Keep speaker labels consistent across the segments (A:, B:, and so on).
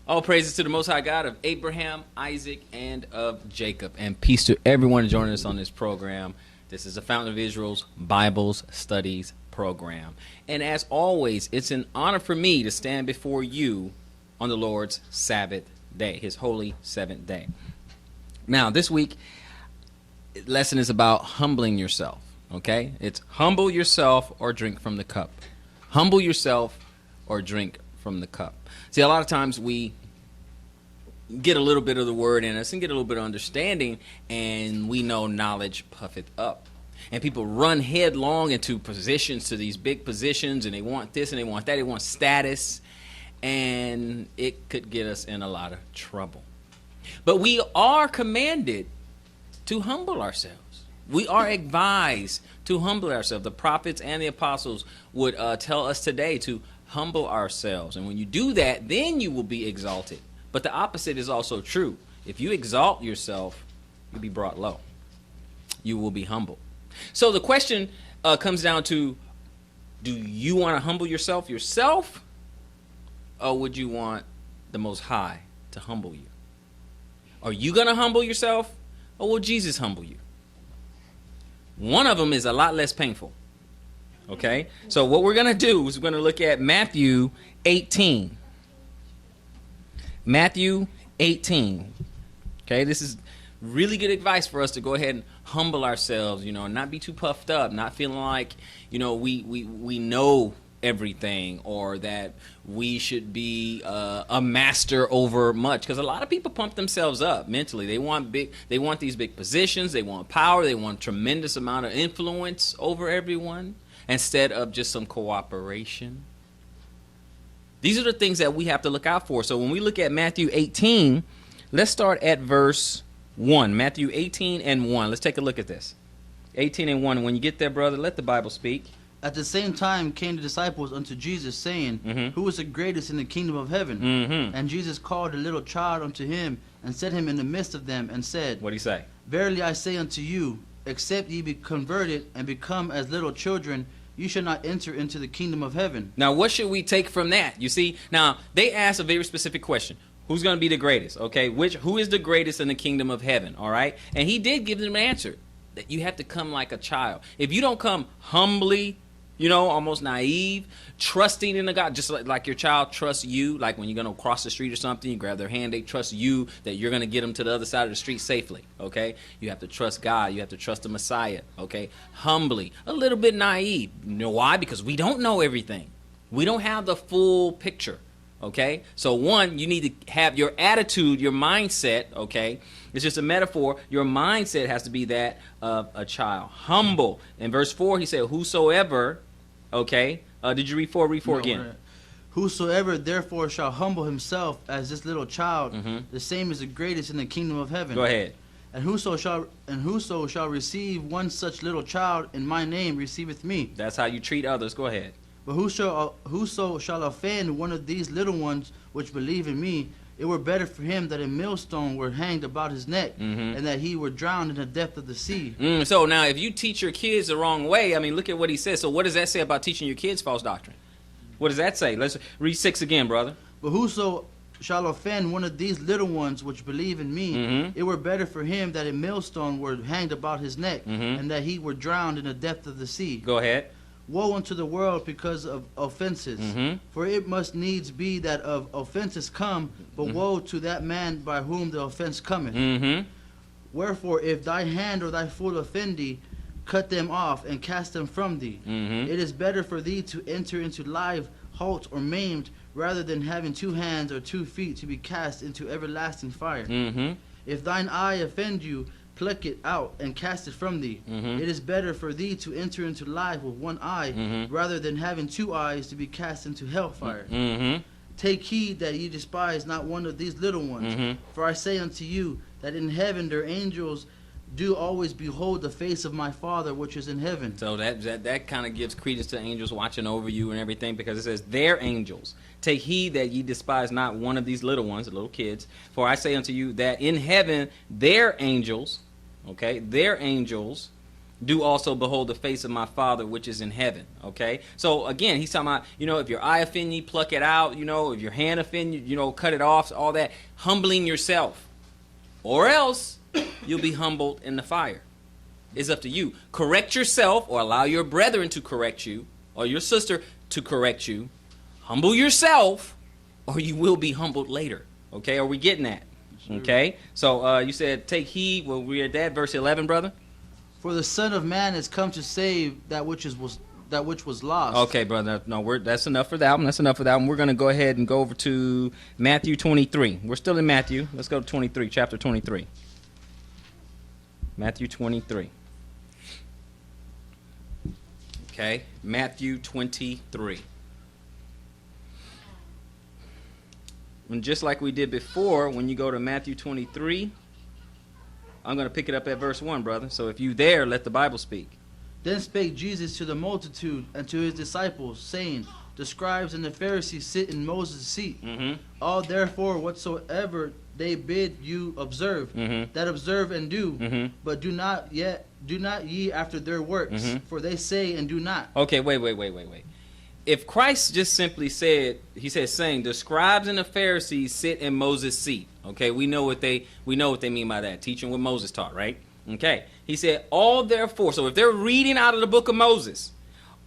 A: All praises to the Most High God of Abraham, Isaac, and of Jacob. And peace to everyone joining us on this program. This is the Fountain of Israel's Bibles Studies program. And as always, it's an honor for me to stand before you on the Lord's Sabbath day, his holy seventh day. Now, this week, lesson is about humbling yourself, okay? It's humble yourself or drink from the cup. Humble yourself or drink from the cup. See, a lot of times we get a little bit of the word in us and get a little bit of understanding, and we know knowledge puffeth up. And people run headlong into positions, to these big positions, and they want this and they want that. They want status, and it could get us in a lot of trouble. But we are commanded to humble ourselves. We are advised to humble ourselves. The prophets and the apostles would tell us today to humble ourselves. And when you do that, then you will be exalted. But the opposite is also true. If you exalt yourself, you'll be brought low. You will be humble. So the question comes down to, do you want to humble yourself, or would you want the Most High to humble you? Are you going to humble yourself, or will Jesus humble you? One of them is a lot less painful. Okay? So what we're going to do is we're going to look at Matthew 18. Matthew 18. Okay? This is really good advice for us to go ahead and humble ourselves, and not be too puffed up, not feeling like, we know everything, or that we should be a master over much, because a lot of people pump themselves up mentally. They want these big positions, they want power, they want tremendous amount of influence over everyone instead of just some cooperation. These are the things that we have to look out for. So when we look at Matthew 18, let's start at verse 1. Matthew 18 and 1. Let's take a look at this. 18 and 1. When you get there, brother, let the Bible speak.
B: At the same time came the disciples unto Jesus, saying, Who is the greatest in the kingdom of heaven? And Jesus called a little child unto him, and set him in the midst of them, and said,
A: What did he say?
B: Verily I say unto you, except ye be converted and become as little children, you shall not enter into the kingdom of heaven.
A: Now, what should we take from that? You see, now, they asked a very specific question. Who's going to be the greatest? Okay, who is the greatest in the kingdom of heaven? All right, and he did give them an answer, that you have to come like a child. If you don't come humbly, almost naive, trusting in the God, just like your child trusts you, like when you're going to cross the street or something, you grab their hand, they trust you that you're going to get them to the other side of the street safely, okay? You have to trust God. You have to trust the Messiah, okay? Humbly, a little bit naive. You know why? Because we don't know everything. We don't have the full picture, okay? So one, you need to have your attitude, your mindset, okay? It's just a metaphor. Your mindset has to be that of a child. Humble. In verse 4, he said, whosoever... Okay. Did you read 4? Read 4 again.
B: Whosoever therefore shall humble himself as this little child, the same is the greatest in the kingdom of heaven.
A: Go ahead.
B: And whoso shall receive one such little child in my name receiveth me.
A: That's how you treat others. Go ahead.
B: But whoso shall offend one of these little ones which believe in me, it were better for him that a millstone were hanged about his neck, and that he were drowned in the depth of the sea.
A: So now, if you teach your kids the wrong way, look at what he says. So what does that say about teaching your kids false doctrine? What does that say? Let's read 6 again, brother.
B: But whoso shall offend one of these little ones which believe in me, it were better for him that a millstone were hanged about his neck, and that he were drowned in the depth of the sea.
A: Go ahead.
B: Woe unto the world because of offenses, for it must needs be that of offenses come, but woe to that man by whom the offense cometh. Wherefore, if thy hand or thy foot offend thee, cut them off and cast them from thee. It is better for thee to enter into life halt or maimed, rather than having 2 hands or 2 feet to be cast into everlasting fire. If thine eye offend you, pluck it out and cast it from thee. It is better for thee to enter into life with 1 eye, rather than having 2 eyes to be cast into hellfire. Take heed that ye despise not one of these little ones. For I say unto you, that in heaven their angels do always behold the face of my Father which is in heaven.
A: So that kind of gives credence to angels watching over you and everything, because it says their angels. Take heed that ye despise not one of these little ones, the little kids. For I say unto you that in heaven their angels, okay, their angels do also behold the face of my Father which is in heaven. Okay? So again, he's talking about, if your eye offend you, pluck it out. If your hand offend you, cut it off, all that. Humbling yourself. Or else you'll be humbled in the fire. It's up to you. Correct yourself or allow your brethren to correct you or your sister to correct you. Humble yourself or you will be humbled later. Okay? Are we getting that? Sure. Okay? So you said take heed. Well, we read that. Verse 11, brother.
B: For the Son of Man is come to save that which was lost.
A: Okay, brother. No, that's enough for that one. That's enough for that one. We're going to go ahead and go over to Matthew 23. We're still in Matthew. Let's go to 23, chapter 23. Matthew 23. Okay, Matthew 23. And just like we did before, when you go to Matthew 23, I'm going to pick it up at verse 1, brother. So if you there, let the Bible speak.
B: Then spake Jesus to the multitude and to his disciples, saying, The scribes and the Pharisees sit in Moses' seat.
A: Mm-hmm.
B: All therefore whatsoever they bid you observe, that observe and do, but do not ye after their works, for they say and do not.
A: Okay, wait. If Christ just simply said, he said, saying, the scribes and the Pharisees sit in Moses' seat. Okay, we know what they mean by that. Teaching what Moses taught, right? Okay. He said, all therefore. So if they're reading out of the book of Moses,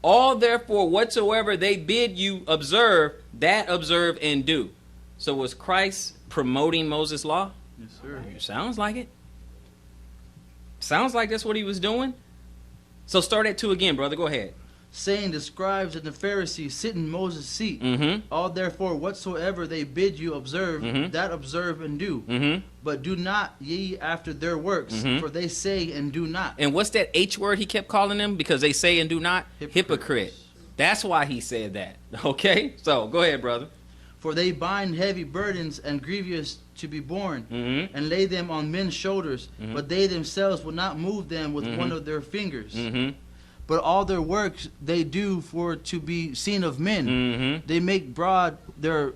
A: all therefore whatsoever they bid you observe, that observe and do. So was Christ promoting Moses' law?
B: Yes, sir.
A: Sounds like it. Sounds like that's what he was doing. So start at 2 again, brother. Go ahead.
B: Saying, the scribes and the Pharisees sit in Moses' seat. All therefore whatsoever they bid you observe, that observe and do. But do not ye after their works, for they say and do not.
A: And what's that H word he kept calling them? Because they say and do not? Hypocrite. That's why he said that. Okay? So go ahead, brother.
B: For they bind heavy burdens and grievous to be borne, and lay them on men's shoulders, but they themselves will not move them with one of their fingers. But all their works they do for to be seen of men. They make broad their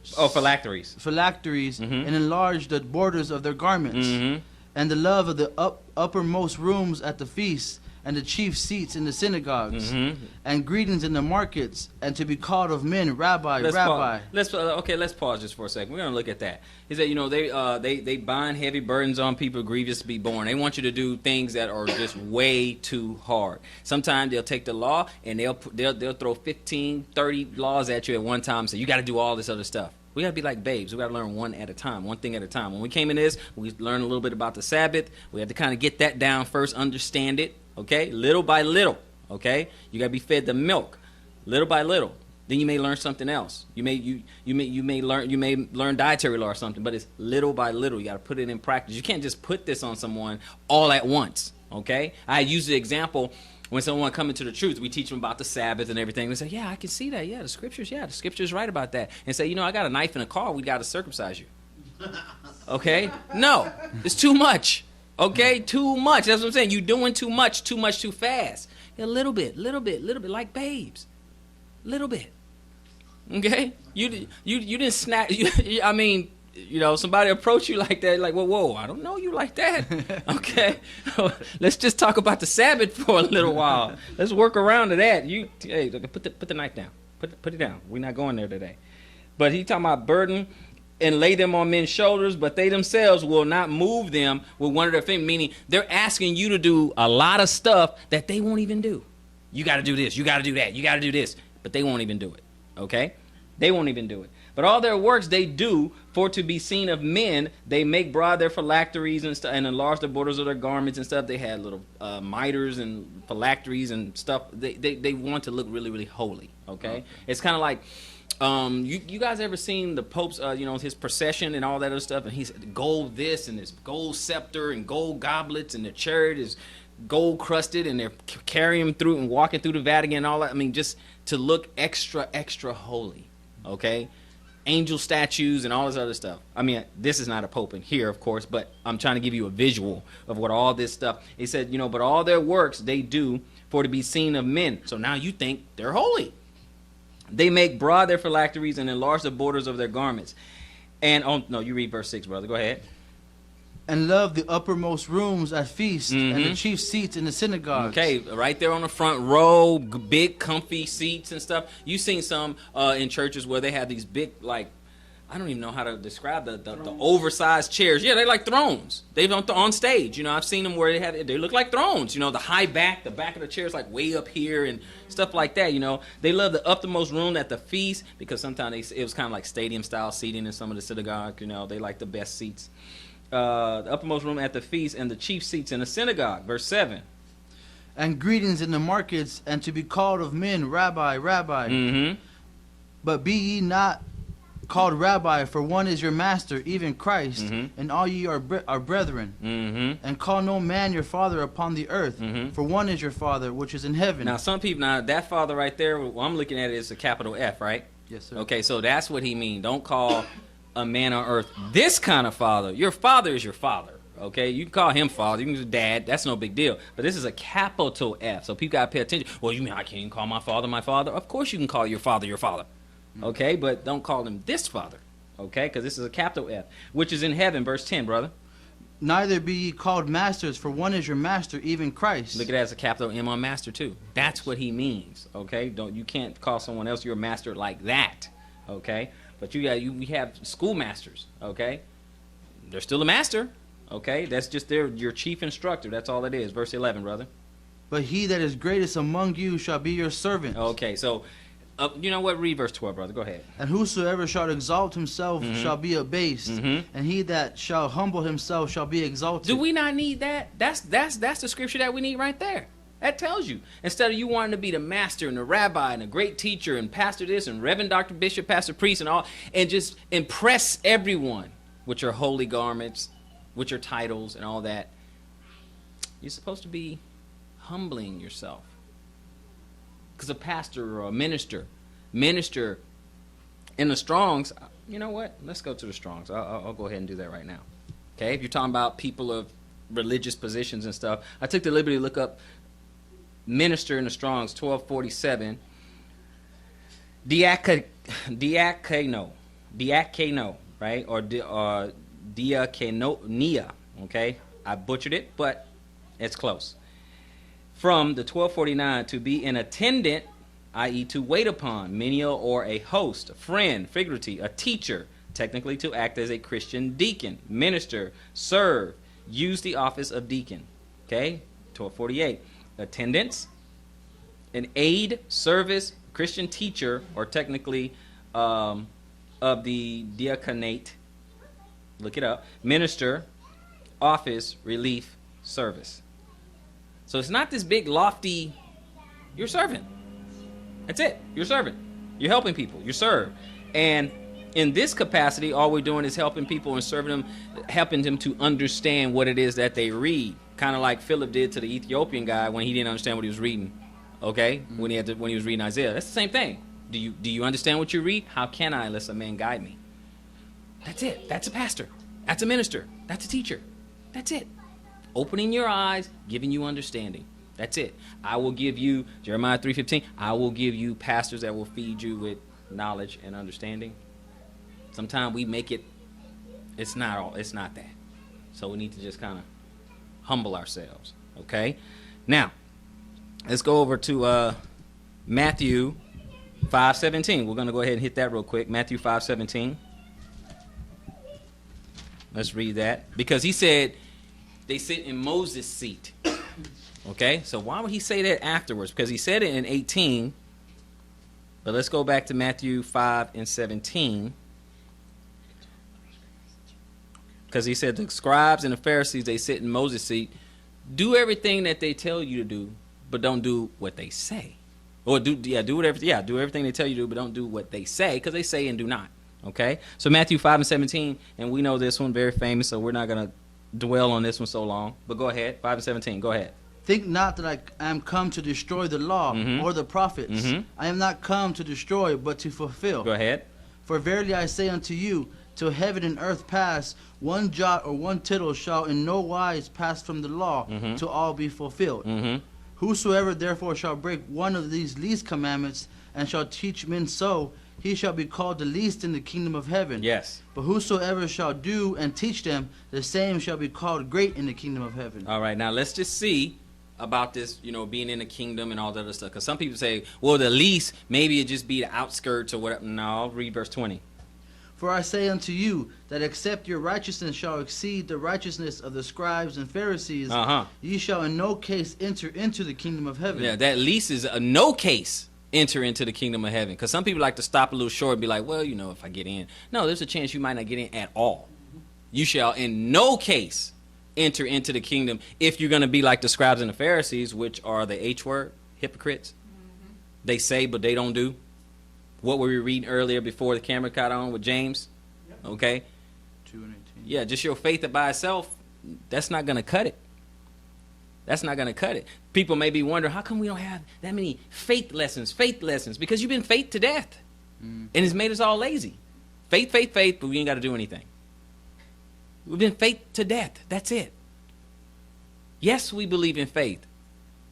B: phylacteries and enlarge the borders of their garments. And the love of the uppermost rooms at the feasts, and the chief seats in the synagogues, and greetings in the markets, and to be called of men, Rabbi, Rabbi.
A: Let's pause just for a second. We're going to look at that. He said, they bind heavy burdens on people grievous to be born. They want you to do things that are just way too hard. Sometimes they'll take the law and they'll throw 15, 30 laws at you at one time and say, you got to do all this other stuff. We got to be like babes. We got to learn one at a time, one thing at a time. When we came in this, we learned a little bit about the Sabbath. We had to kind of get that down first, understand it. Okay, little by little. Okay, you gotta be fed the milk, little by little. Then you may learn something else. You may learn dietary law or something, but it's little by little. You gotta put it in practice. You can't just put this on someone all at once. Okay, I use the example when someone coming to the truth. We teach them about the Sabbath and everything. We say, yeah, I can see that. Yeah, the scriptures right about that. And say, I got a knife in a car. We gotta circumcise you. Okay, no, it's too much. Okay, too much. That's what I'm saying. You're doing too much, too fast. A little bit, like babes. Little bit. Okay? You didn't snap. Somebody approach you like that, like, whoa, I don't know you like that. Okay? Let's just talk about the Sabbath for a little while. Let's work around to that. Hey, put the knife down. Put it down. We're not going there today. But he talking about burden and lay them on men's shoulders, but they themselves will not move them with one of their fingers, meaning they're asking you to do a lot of stuff that they won't even do. You got to do this, you got to do that, you got to do this, but they won't even do it, okay? They won't even do it. But all their works they do for to be seen of men. They make broad their phylacteries and stuff, and enlarge the borders of their garments and stuff. They had little miters and phylacteries and stuff. They want to look really, really holy, okay? It's kind of like, you guys ever seen the Pope's, his procession and all that other stuff? And he's gold this and this gold scepter and gold goblets, and the chariot is gold crusted, and they're carrying him through and walking through the Vatican and all that. I mean, just to look extra, extra holy, okay? Angel statues and all this other stuff. I mean, this is not a Pope in here, of course, but I'm trying to give you a visual of what all this stuff. He said, but all their works they do for to be seen of men. So now you think they're holy. They make broad their phylacteries and enlarge the borders of their garments. And, you read verse 6, brother. Go ahead.
B: and love the uppermost rooms at feasts and the
A: Mhm.
B: chief seats in the synagogues.
A: Okay, right there on the front row, big comfy seats and stuff. You've seen some in churches where they have these big, like, I don't even know how to describe the oversized chairs. Yeah, they're like thrones. They've on stage. You know, I've seen them where they look like thrones. You know, the back of the chair is like way up here and stuff like that. You know, they love the uppermost room at the feast because sometimes it was kind of like stadium style seating in some of the synagogue. You know, they like the best seats. The uppermost room at the feast and the chief seats in the synagogue. Verse 7.
B: And greetings in the markets, and to be called of men, Rabbi, Rabbi.
A: Mm-hmm.
B: But be ye not called Rabbi, for one is your master, even Christ, and all ye are brethren.
A: Mm-hmm.
B: And call no man your father upon the earth, for one is your Father, which is in heaven.
A: Now, some people, that father right there, well, I'm looking at it as a capital F, right?
B: Yes, sir.
A: Okay, so that's what he means. Don't call a man on earth this kind of father. Your father is your father. Okay, you can call him father, you can call dad. That's no big deal. But this is a capital F, so people gotta pay attention. Well, you mean I can't even call my father my father? Of course you can call your father your father. Okay, but don't call him this father. Okay, because this is a capital F, which is in heaven. Verse 10, brother.
B: Neither be ye called masters, for one is your master, even Christ.
A: Look at that as a capital M on master too. That's what he means. Okay, you can't call someone else your master like that. Okay, but we have schoolmasters. Okay, they're still a master. Okay, that's just your chief instructor. That's all it is. Verse 11, brother.
B: But he that is greatest among you shall be your servant.
A: Okay, so you know what? Read verse 12, brother. Go ahead.
B: And whosoever shall exalt himself shall be abased, and he that shall humble himself shall be exalted.
A: Do we not need that? That's the scripture that we need right there. That tells you. Instead of you wanting to be the master and the rabbi and a great teacher and pastor this and reverend, doctor, bishop, pastor, priest and all, and just impress everyone with your holy garments, with your titles and all that, you're supposed to be humbling yourself. Because a pastor or a minister in the Strongs, you know what? Let's go to the Strongs. I'll go ahead and do that right now. Okay, if you're talking about people of religious positions and stuff, I took the liberty to look up minister in the Strongs, 1247. Diakono, right? Or diakonia, okay? I butchered it, but it's close. From the 1249, to be an attendant, i.e. to wait upon, menial or a host, a friend, figuratively, a teacher, technically to act as a Christian deacon, minister, serve, use the office of deacon. Okay, 1248. Attendance, an aid, service, Christian teacher, or technically of the diaconate, look it up, minister, office, relief, service. So it's not this big lofty, you're serving. That's it. You're serving. You're helping people. You serve. And in this capacity, all we're doing is helping people and serving them, helping them to understand what it is that they read. Kind of like Philip did to the Ethiopian guy when he didn't understand what he was reading. Okay? When he was reading Isaiah. That's the same thing. Do you understand what you read? How can I unless a man guide me? That's it. That's a pastor. That's a minister. That's a teacher. That's it. Opening your eyes, giving you understanding. That's it. I will give you, Jeremiah 3:15, I will give you pastors that will feed you with knowledge and understanding. Sometimes we make it's not that. So we need to just kind of humble ourselves. Okay? Now, let's go over to Matthew 5:17. We're going to go ahead and hit that real quick. Matthew 5:17. Let's read that. Because he said, they sit in Moses' seat. Okay, so why would he say that afterwards? Because he said it in 18. But let's go back to Matthew 5:17. Because he said the scribes and the Pharisees, they sit in Moses' seat. Do everything that they tell you to do, but don't do what they say. Or do everything they tell you to do, but don't do what they say, because they say and do not. Okay, so Matthew 5:17, and we know this one, very famous, so we're not going to dwell on this one so long. But go ahead, 5:17, go ahead.
B: Think not that I am come to destroy the law or the prophets. I am not come to destroy, but to fulfill.
A: Go ahead.
B: For verily I say unto you, till heaven and earth pass, one jot or one tittle shall in no wise pass from the law, till all be fulfilled. Whosoever therefore shall break one of these least commandments, and shall teach men so, he shall be called the least in the kingdom of heaven.
A: Yes.
B: But whosoever shall do and teach them, the same shall be called great in the kingdom of heaven.
A: All right, now let's just see about this, being in the kingdom and all that other stuff. Because some people say, well, the least, maybe it just be the outskirts or whatever. No, read verse 20.
B: For I say unto you, that except your righteousness shall exceed the righteousness of the scribes and Pharisees, ye shall in no case enter into the kingdom of heaven.
A: Yeah, that least is a no case enter into the kingdom of heaven. Because some people like to stop a little short and be like, well, if I get in. No, there's a chance you might not get in at all. You shall in no case enter into the kingdom if you're going to be like the scribes and the Pharisees, which are the H word, hypocrites. They say, but they don't do. What were we reading earlier before the camera caught on with James? Okay.
B: 2:18.
A: Yeah, just your faith by itself, that's not going to cut it. That's not going to cut it. People may be wondering, how come we don't have that many faith lessons? Because you've been faith to death. And it's made us all lazy. Faith, but we ain't got to do anything. We've been faith to death. That's it. Yes, we believe in faith.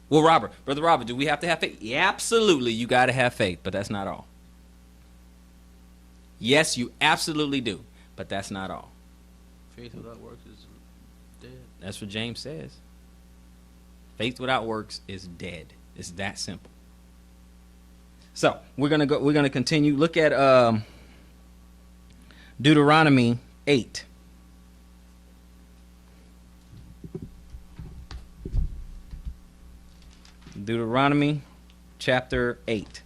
A: Well, Brother Robert, do we have to have faith? Yeah, absolutely, you got to have faith, but that's not all. Yes, you absolutely do, but that's not all.
B: Faith without works is dead.
A: That's what James says. Faith without works is dead. It's that simple. So we're gonna continue. Look at Deuteronomy 8. Deuteronomy chapter 8.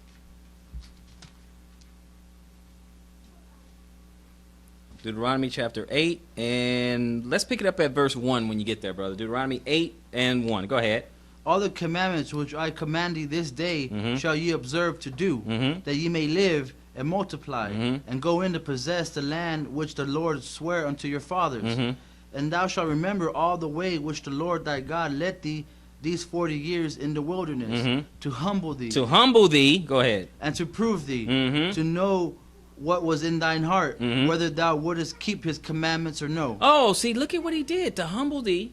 A: Deuteronomy chapter 8, and let's pick it up at verse 1 when you get there, brother. Deuteronomy 8 and 1. Go ahead.
B: All the commandments which I command thee this day shall ye observe to do, that ye may live and multiply, and go in to possess the land which the Lord sware unto your fathers. And thou shalt remember all the way which the Lord thy God led thee these 40 years in the wilderness, to humble thee.
A: To humble thee, go ahead.
B: And to prove thee, to know what was in thine heart, whether thou wouldest keep his commandments or no.
A: Oh, see, look at what he did. To humble thee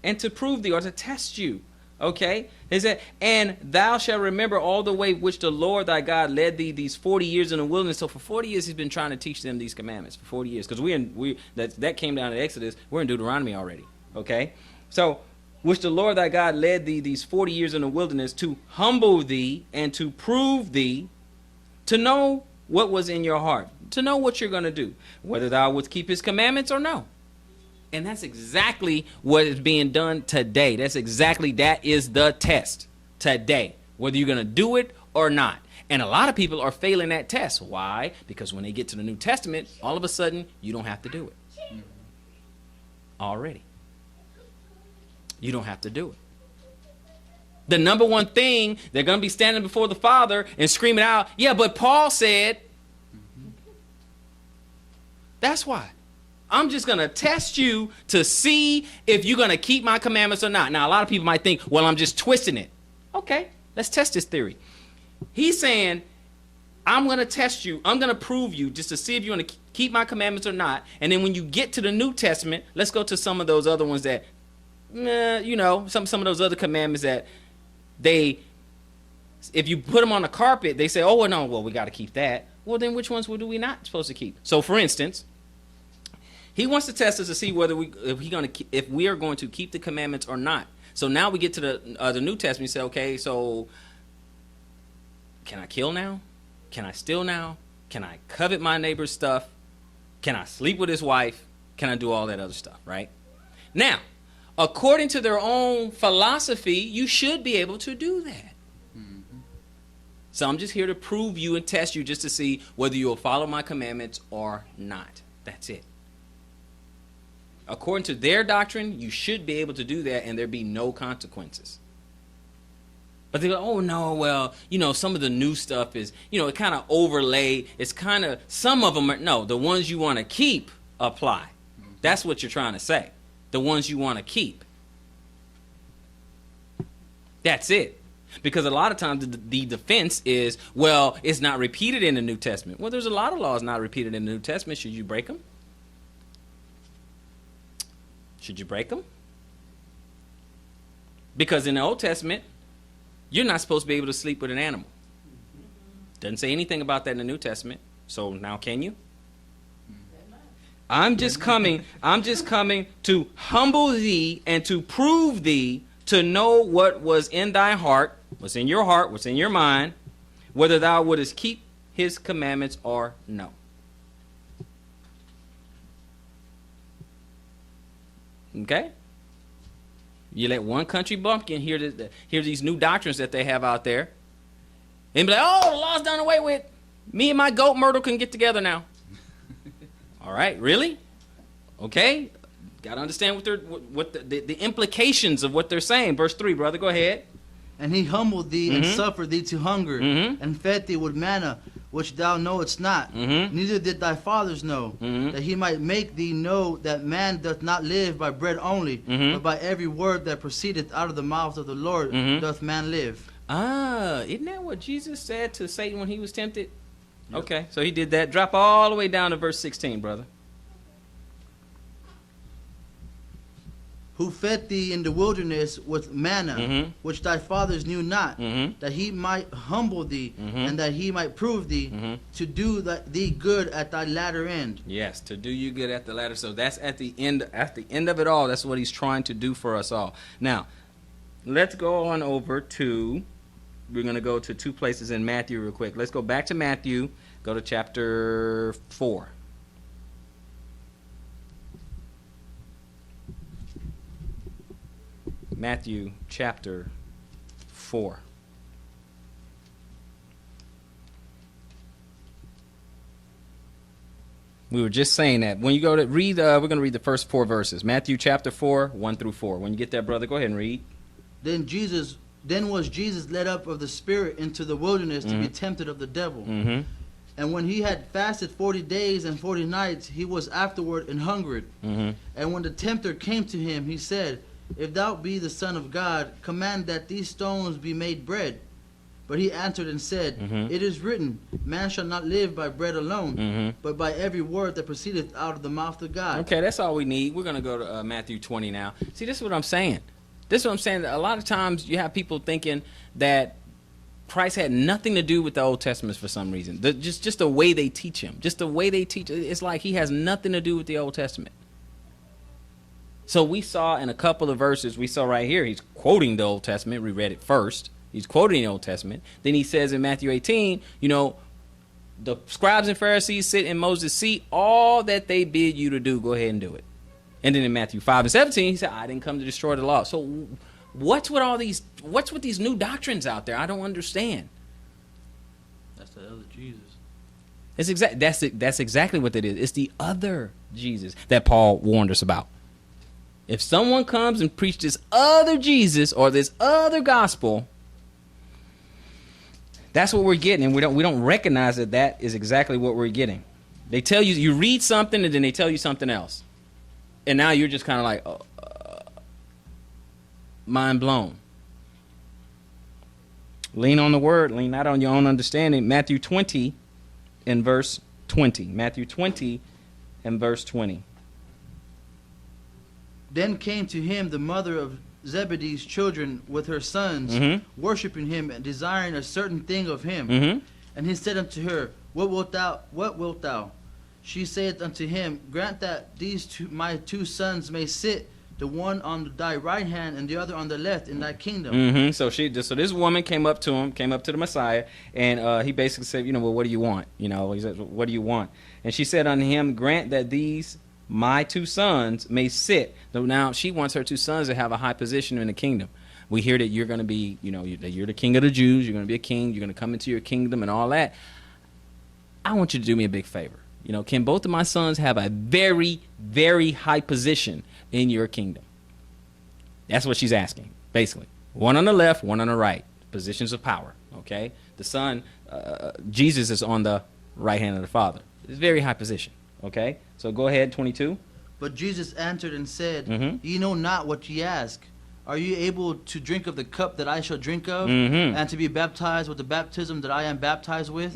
A: and to prove thee, or to test you. Okay? He said, and thou shalt remember all the way which the Lord thy God led thee these 40 years in the wilderness. So for 40 years he's been trying to teach them these commandments. For 40 years. Because that came down to Exodus. We're in Deuteronomy already. Okay? So, which the Lord thy God led thee these 40 years in the wilderness, to humble thee and to prove thee, to know what was in your heart, to know what you're going to do, whether thou wouldst keep his commandments or no. And that's exactly what is being done today. That is the test today, whether you're going to do it or not. And a lot of people are failing that test. Why? Because when they get to the New Testament, all of a sudden, you don't have to do it. Already. You don't have to do it. The number one thing, they're going to be standing before the Father and screaming out, yeah, but Paul said. That's why. I'm just going to test you to see if you're going to keep my commandments or not. Now, a lot of people might think, well, I'm just twisting it. Okay, let's test this theory. He's saying, I'm going to test you. I'm going to prove you just to see if you're going to keep my commandments or not. And then when you get to the New Testament, let's go to some of those other ones that, some of those other commandments that if you put them on the carpet, they say, oh, no, well, we got to keep that. Well, then which ones do we not supposed to keep? So, for instance, he wants to test us to see whether if we are going to keep the commandments or not. So now we get to the New Testament. You say, okay, so can I kill now? Can I steal now? Can I covet my neighbor's stuff? Can I sleep with his wife? Can I do all that other stuff, right? Now, according to their own philosophy, you should be able to do that. So I'm just here to prove you and test you just to see whether you'll follow my commandments or not. That's it. According to their doctrine, you should be able to do that and there be no consequences. But they go, oh, no, well, some of the new stuff is, it kind of overlay. It's kind of, some of them are, no, the ones you want to keep apply. That's what you're trying to say. The ones you want to keep. That's it. Because a lot of times the defense is, well, it's not repeated in the New Testament. Well, there's a lot of laws not repeated in the New Testament. Should you break them? Should you break them? Because in the Old Testament, you're not supposed to be able to sleep with an animal. Doesn't say anything about that in the New Testament. So now can you? I'm just coming to humble thee and to prove thee to know what was in thy heart, what's in your heart, what's in your mind, whether thou wouldest keep his commandments or no. Okay? You let one country bumpkin hear these new doctrines that they have out there and be like, oh, the law's done away with. Me and my goat Myrtle can get together now. All right, really? Okay. Got to understand what the implications of what they're saying. Verse 3, brother, go ahead.
B: And he humbled thee and suffered thee to hunger,
A: Mhm.
B: and fed thee with manna, which thou knowest not,
A: Mhm.
B: neither did thy fathers know,
A: Mhm.
B: that he might make thee know that man doth not live by bread only,
A: Mhm.
B: but by every word that proceedeth out of the mouth of the Lord
A: Mhm.
B: doth man live.
A: Isn't that what Jesus said to Satan when he was tempted? Yep. Okay, so he did that. Drop all the way down to verse 16, brother.
B: Who fed thee in the wilderness with manna,
A: Mhm.
B: which thy fathers knew not,
A: Mhm.
B: that he might humble thee,
A: Mhm.
B: and that he might prove thee,
A: Mhm.
B: to do thee good at thy latter end.
A: Yes, to do you good at the latter. So that's at the end of it all. That's what he's trying to do for us all. Now, let's go on over to, we're going to go to two places in Matthew real quick. Let's go back to Matthew, go to chapter 4. Matthew chapter 4. We were just saying that. When you go to read, we're going to read the first 4 verses. Matthew chapter 4, 1 through 4. When you get there, brother, go ahead and read.
B: Then was Jesus led up of the Spirit into the wilderness to be tempted of the devil.
A: Mm-hmm.
B: And when he had fasted 40 days and 40 nights, he was afterward and hungered.
A: Mm-hmm.
B: And when the tempter came to him, he said, If thou be the Son of God, command that these stones be made bread. But he answered and said, It is written, Man shall not live by bread alone, but by every word that proceedeth out of the mouth of God.
A: Okay, that's all we need. We're going to go to Matthew 20 now. See, this is what I'm saying. This is what I'm saying. A lot of times you have people thinking that Christ had nothing to do with the Old Testament for some reason. Just the way they teach him. Just the way they teach. It's like he has nothing to do with the Old Testament. So we saw in a couple of verses, we saw right here, he's quoting the Old Testament. We read it first. He's quoting the Old Testament. Then he says in Matthew 18, the scribes and Pharisees sit in Moses' seat. All that they bid you to do, go ahead and do it. And then in Matthew 5 and 17, he said, I didn't come to destroy the law. So what's with these new doctrines out there? I don't understand.
B: That's the other Jesus.
A: That's exactly what it is. It's the other Jesus that Paul warned us about. If someone comes and preaches this other Jesus or this other gospel, that's what we're getting, and we don't recognize that is exactly what we're getting. They tell you, you read something, and then they tell you something else. And now you're just kind of like, mind blown. Lean on the word, lean not on your own understanding. Matthew 20 and verse 20. Matthew 20 and verse 20.
B: Then came to him the mother of Zebedee's children with her sons, worshiping him and desiring a certain thing of him. And he said unto her, What wilt thou? She saith unto him, Grant that my two sons may sit, the one on thy right hand and the other on the left, in thy kingdom.
A: So this woman came up to the Messiah, and he basically said, well, what do you want? He said, what do you want? And she said unto him, Grant that these my two sons may sit. So now she wants her two sons to have a high position in the kingdom. We hear that you're going to be, that you're the king of the Jews. You're going to be a king. You're going to come into your kingdom and all that. I want you to do me a big favor. Can both of my sons have a very, very high position in your kingdom? That's what she's asking, basically. One on the left, one on the right. Positions of power, okay? The son, Jesus, is on the right hand of the Father. It's a very high position, okay? So go ahead, 22.
B: But Jesus answered and said, Ye know not what ye ask. Are you able to drink of the cup that I shall drink of, and to be baptized with the baptism that I am baptized with?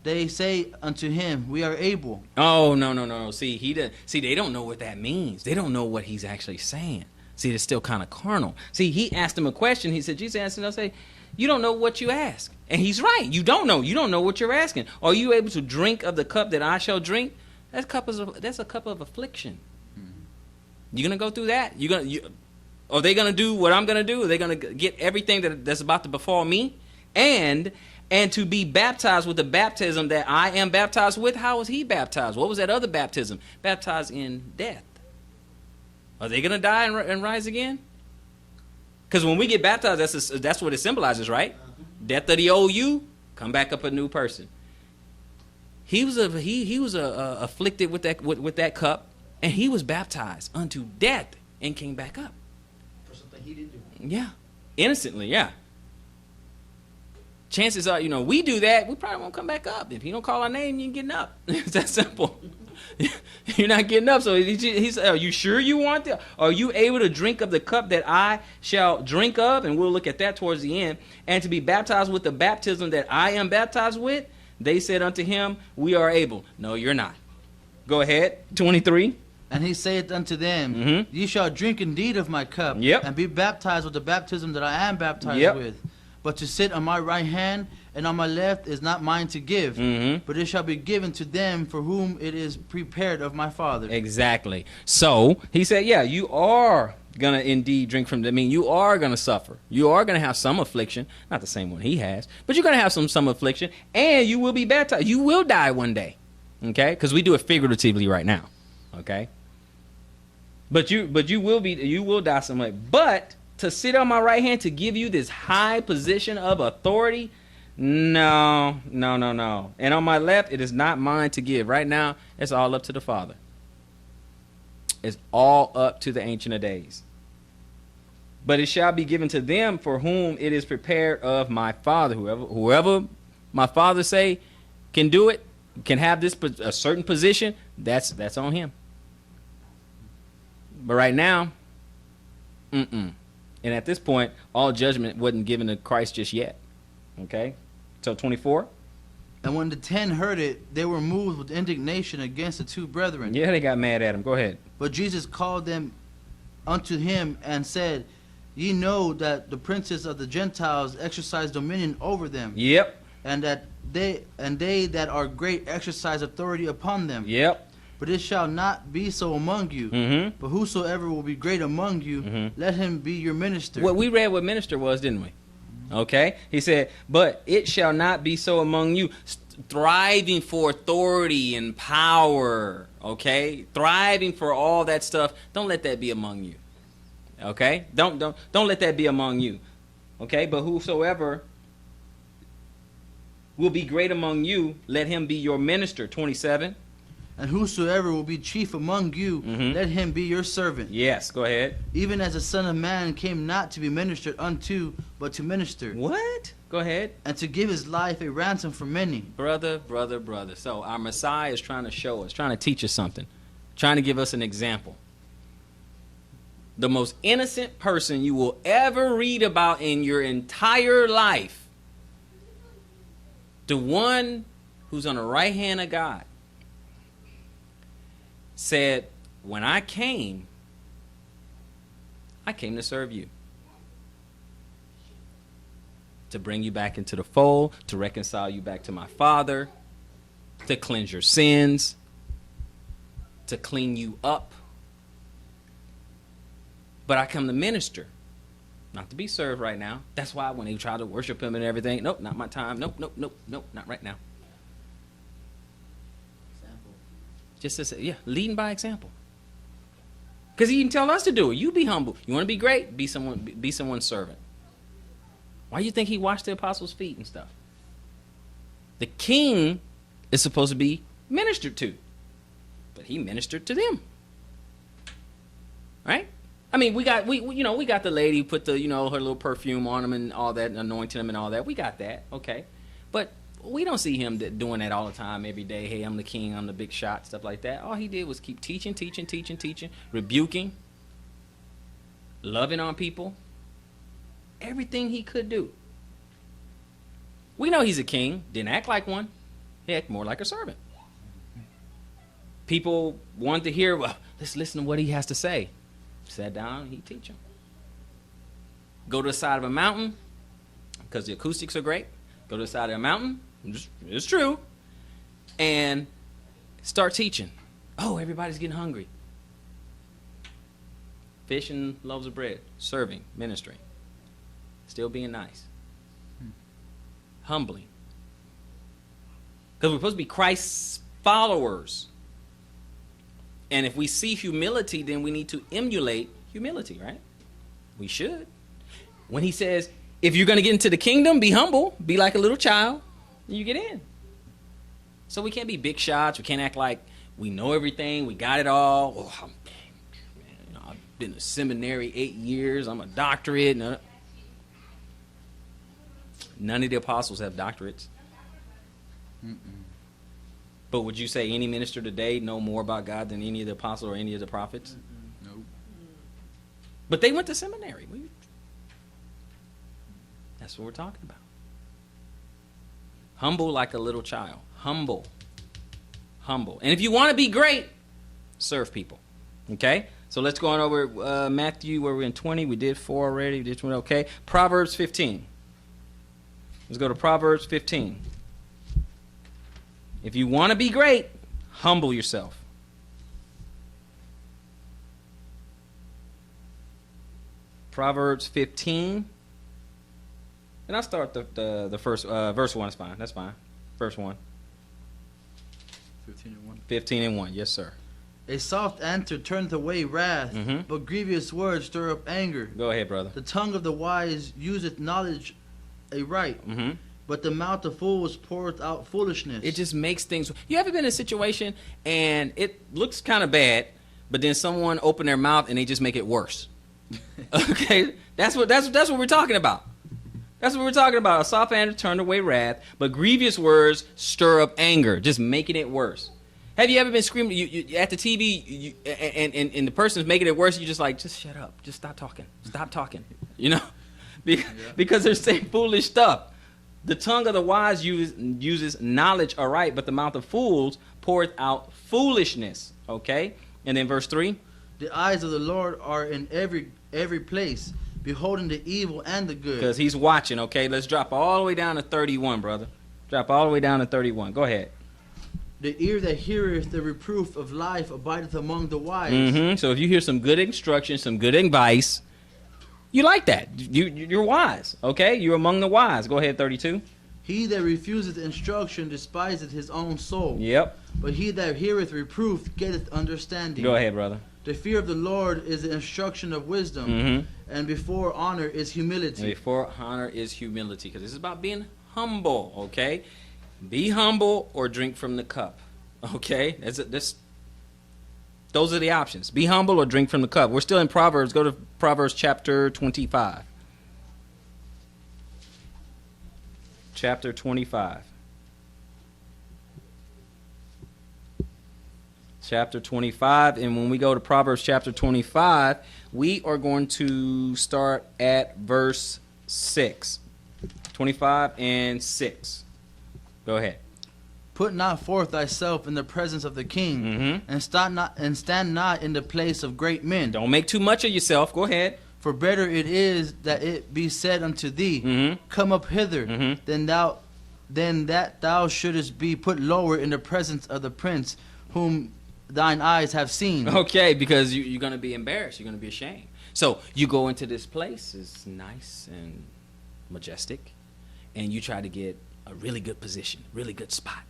B: They say unto him, We are able.
A: Oh, no. See, they don't know what that means. They don't know what he's actually saying. See, it's still kind of carnal. See, he asked him a question. He said, Jesus asked him, I say, you don't know what you ask. And he's right. You don't know. You don't know what you're asking. Are you able to drink of the cup that I shall drink? That's a cup of affliction. You're going to go through that? Are they going to do what I'm going to do? Are they going to get everything that's about to befall me? And to be baptized with the baptism that I am baptized with? How was he baptized? What was that other baptism? Baptized in death. Are they going to die and rise again? Because when we get baptized, that's what it symbolizes, right? Death of the old you, come back up a new person. He was afflicted with that cup, and he was baptized unto death and came back up.
B: For something he didn't do.
A: Yeah, innocently, yeah. Chances are, we do that, we probably won't come back up. If he don't call our name, you ain't getting up. It's that simple. You're not getting up. So he said, are you sure you want that? Are you able to drink of the cup that I shall drink of? And we'll look at that towards the end. And to be baptized with the baptism that I am baptized with? They said unto him, we are able. No, you're not. Go ahead, 23.
B: And he saith unto them, Ye shall drink indeed of my cup, and be baptized with the baptism that I am baptized with. But to sit on my right hand and on my left is not mine to give, but it shall be given to them for whom it is prepared of my Father.
A: Exactly. So he said, yeah, you are going to indeed drink from the, you are going to suffer. You are going to have some affliction, not the same one he has, but you're going to have some affliction, and you will be baptized. You will die one day, okay? Because we do it figuratively right now, okay? But you will die some way. But to sit on my right hand to give you this high position of authority, no. And on my left, it is not mine to give. Right now, it's all up to the Father. It's all up to the Ancient of Days. But it shall be given to them for whom it is prepared of my Father. Whoever my Father say can do it, can have this a certain position, that's on him. But right now, And at this point, all judgment wasn't given to Christ just yet. Okay? So 24.
B: And when the 10 heard it, they were moved with indignation against the two brethren.
A: Yeah, they got mad at him. Go ahead.
B: But Jesus called them unto him and said, Ye know that the princes of the Gentiles exercise dominion over them.
A: Yep.
B: And that they that are great exercise authority upon them.
A: Yep.
B: But it shall not be so among you. But whosoever will be great among you, let him be your minister.
A: Well, we read what minister was, didn't we? Okay. He said, but it shall not be so among you. Thriving for authority and power. Okay. Thriving for all that stuff. Don't let that be among you. Okay. Don't let that be among you. Okay. But whosoever will be great among you, let him be your minister. 27.
B: And whosoever will be chief among you, let him be your servant.
A: Yes, go ahead.
B: Even as the Son of Man came not to be ministered unto, but to minister.
A: What? Go ahead.
B: And to give his life a ransom for many.
A: Brother. So our Messiah is trying to show us, trying to teach us something, trying to give us an example. The most innocent person you will ever read about in your entire life, the one who's on the right hand of God, said, when I came to serve you, to bring you back into the fold, to reconcile you back to my Father, to cleanse your sins, to clean you up. But I come to minister, not to be served right now. That's why when they try to worship him and everything, nope, not my time. Nope, not right now. Just to say, yeah, leading by example. Because he even tell us to do it. You be humble. You want to be great? Be someone's servant. Why do you think he washed the apostles' feet and stuff? The king is supposed to be ministered to, but he ministered to them. Right? I mean, we got the lady who put the her little perfume on him and all that, anointing him and all that. We got that, okay, but we don't see him doing that all the time, every day. Hey, I'm the king, I'm the big shot, stuff like that. All he did was keep teaching, rebuking, loving on people. Everything he could do. We know he's a king. Didn't act like one. He acted more like a servant. People wanted to hear, well, let's listen to what he has to say. Sat down, he'd teach them. Go to the side of a mountain, because the acoustics are great. Go to the side of the mountain. It's true. And start teaching. Oh, everybody's getting hungry. Fish and loaves of bread. Serving. Ministering. Still being nice. Humbling. Because we're supposed to be Christ's followers. And if we see humility, then we need to emulate humility, right? We should. When he says, if you're going to get into the kingdom, be humble, be like a little child, and you get in. So we can't be big shots. We can't act like we know everything. We got it all. Oh, I've been in seminary 8 years. I'm a doctorate. None of the apostles have doctorates. But would you say any minister today know more about God than any of the apostles or any of the prophets?
B: Nope.
A: But they went to seminary. That's what we're talking about. Humble like a little child. Humble. Humble. And if you want to be great, serve people. Okay? So let's go on over Matthew, where we're in 20. We did 4 already. We did 20. Okay. Proverbs 15. Let's go to Proverbs 15. If you want to be great, humble yourself. Proverbs 15. And I'll start the first verse 1 is fine. That's fine. Verse 1.
B: 15 and 1.
A: 15 and 1. Yes, sir.
B: A soft answer turneth away wrath,
A: Mhm.
B: but grievous words stir up anger.
A: Go ahead, brother.
B: The tongue of the wise useth knowledge aright,
A: Mm-hmm.
B: but the mouth of fools poureth out foolishness.
A: It just makes things. You ever been in a situation and it looks kind of bad, but then someone open their mouth and they just make it worse? Okay, that's what we're talking about. That's what we're talking about. A soft answer turned away wrath, but grievous words stir up anger, just making it worse. Have you ever been screaming you at the TV and the person's making it worse? You just like, just shut up, just stop talking, you know, because they're saying foolish stuff. The tongue of the wise uses knowledge aright, but the mouth of fools poureth out foolishness. Okay, and then verse 3.
B: The eyes of the Lord are in every place, beholding the evil and the good.
A: Because he's watching. Okay, let's drop all the way down to 31, brother. Drop all the way down to 31. Go ahead.
B: The ear that heareth the reproof of life abideth among the wise.
A: Mm-hmm. So if you hear some good instruction, some good advice, you like that. You're wise. Okay, you're among the wise. Go ahead, 32.
B: He that refuseth instruction despiseth his own soul.
A: Yep.
B: But he that heareth reproof getteth understanding.
A: Go ahead, brother.
B: The fear of the Lord is the instruction of wisdom,
A: Mm-hmm.
B: and before honor is humility.
A: And before honor is humility, because this is about being humble. Okay, be humble or drink from the cup. Okay, those are the options. Be humble or drink from the cup. We're still in Proverbs. Go to Proverbs chapter 25. Chapter 25. Chapter 25. And when we go to Proverbs chapter 25, we are going to start at verse 6. 25 and 6. Go ahead.
B: Put not forth thyself in the presence of the king,
A: Mm-hmm.
B: and stand not in the place of great men.
A: Don't make too much of yourself. Go ahead.
B: For better it is that it be said unto thee,
A: Mm-hmm.
B: Come up hither,
A: Mhm.
B: than that thou shouldest be put lower in the presence of the prince whom thine eyes have seen.
A: Okay, because you're going to be embarrassed. You're going to be ashamed. So you go into this place. It's nice and majestic. And you try to get a really good position, really good spot.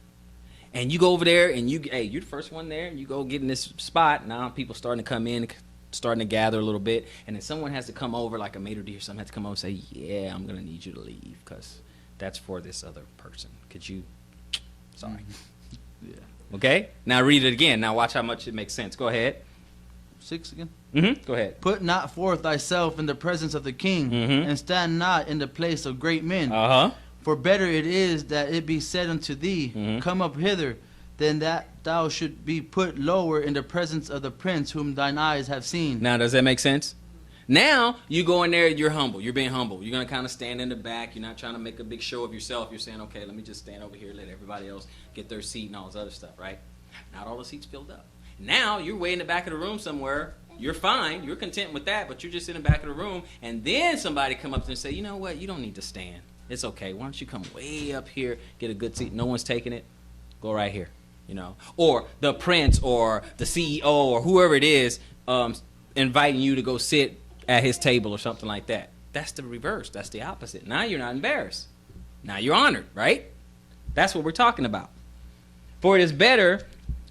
A: And you go over there and you're the first one there. And you go get in this spot. Now people starting to come in, starting to gather a little bit. And then someone has to come over, like a maitre d' or something, has to come over and say, yeah, I'm going to need you to leave because that's for this other person. Could you? Sorry.
B: Yeah.
A: Okay? Now read it again. Now watch how much it makes sense. Go ahead.
B: 6 again.
A: Mm-hmm. Go ahead.
B: Put not forth thyself in the presence of the king,
A: Mhm.
B: and stand not in the place of great men.
A: Uh-huh.
B: For better it is that it be said unto thee,
A: Mhm.
B: Come up hither, than that thou should be put lower in the presence of the prince whom thine eyes have seen.
A: Now, does that make sense? Now, you go in there, you're humble. You're being humble. You're going to kind of stand in the back. You're not trying to make a big show of yourself. You're saying, okay, let me just stand over here, let everybody else get their seat and all this other stuff, right? Not all the seats filled up. Now, you're way in the back of the room somewhere. You're fine. You're content with that, but you're just in the back of the room. And then somebody come up and say, you know what? You don't need to stand. It's okay. Why don't you come way up here, get a good seat? No one's taking it. Go right here, you know. Or the prince or the CEO or whoever it is inviting you to go sit at his table or something like that. That's the reverse. That's the opposite. Now you're not embarrassed. Now you're honored, right? That's what we're talking about. For it is better,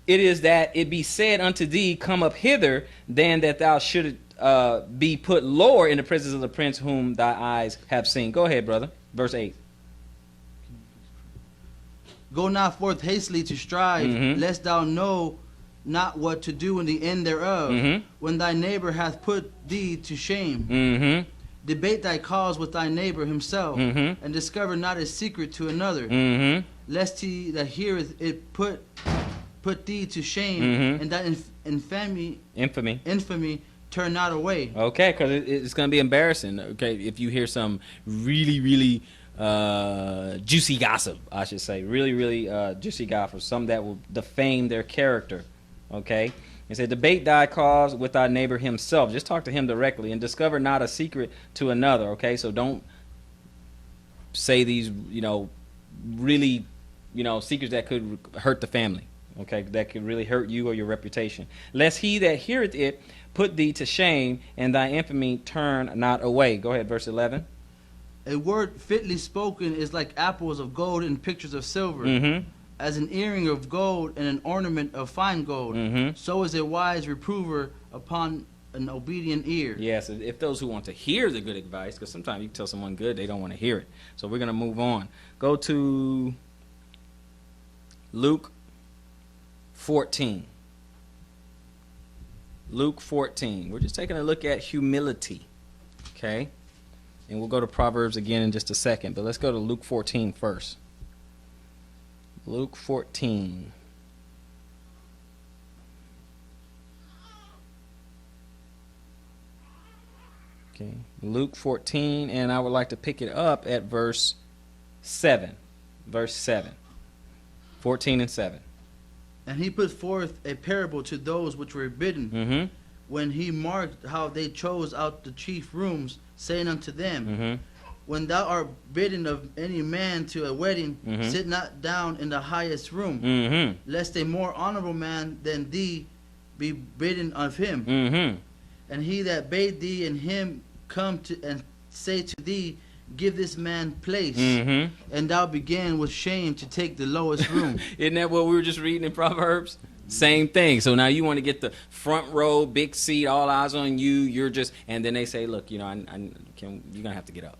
A: it is that it be said unto thee, come up hither, than that thou shouldst be put lower in the presence of the prince whom thy eyes have seen. Go ahead, brother. Verse 8.
B: Go not forth hastily to strive, lest thou know not what to do in the end thereof, when thy neighbor hath put thee to shame. Debate thy cause with thy neighbor himself, and discover not his secret to another, lest he that heareth it put thee to shame, and that infamy turn not away.
A: Okay, because it's going to be embarrassing. Okay, if you hear some really juicy gossip, I should say, really juicy gossip, some that will defame their character. Okay, it said, debate thy cause with thy neighbor himself. Just talk to him directly, and discover not a secret to another. Okay, so don't say these, really, secrets that could hurt the family. Okay, that could really hurt you or your reputation. Lest he that heareth it put thee to shame, and thy infamy turn not away. Go ahead, verse 11.
B: A word fitly spoken is like apples of gold in pictures of silver. As an earring of gold and an ornament of fine gold, so is a wise reprover upon an obedient ear.
A: Yes, if those who want to hear the good advice, because sometimes you tell someone good, they don't want to hear it. So we're going to move on. Go to Luke 14. Luke 14. We're just taking a look at humility. Okay? And we'll go to Proverbs again in just a second, but let's go to Luke 14 first. Luke 14. Okay, Luke 14, and I would like to pick it up at verse 7. Verse 7. 14 and 7.
B: And he put forth a parable to those which were bidden, when he marked how they chose out the chief rooms, saying unto them, when thou art bidden of any man to a wedding, sit not down in the highest room, lest a more honorable man than thee be bidden of him. And he that bade thee and him come to and say to thee, give this man place, and thou begin with shame to take the lowest room.
A: Isn't that what we were just reading in Proverbs? Same thing. So now you want to get the front row, big seat, all eyes on you. You're just, and then they say, look, you're gonna have to get up.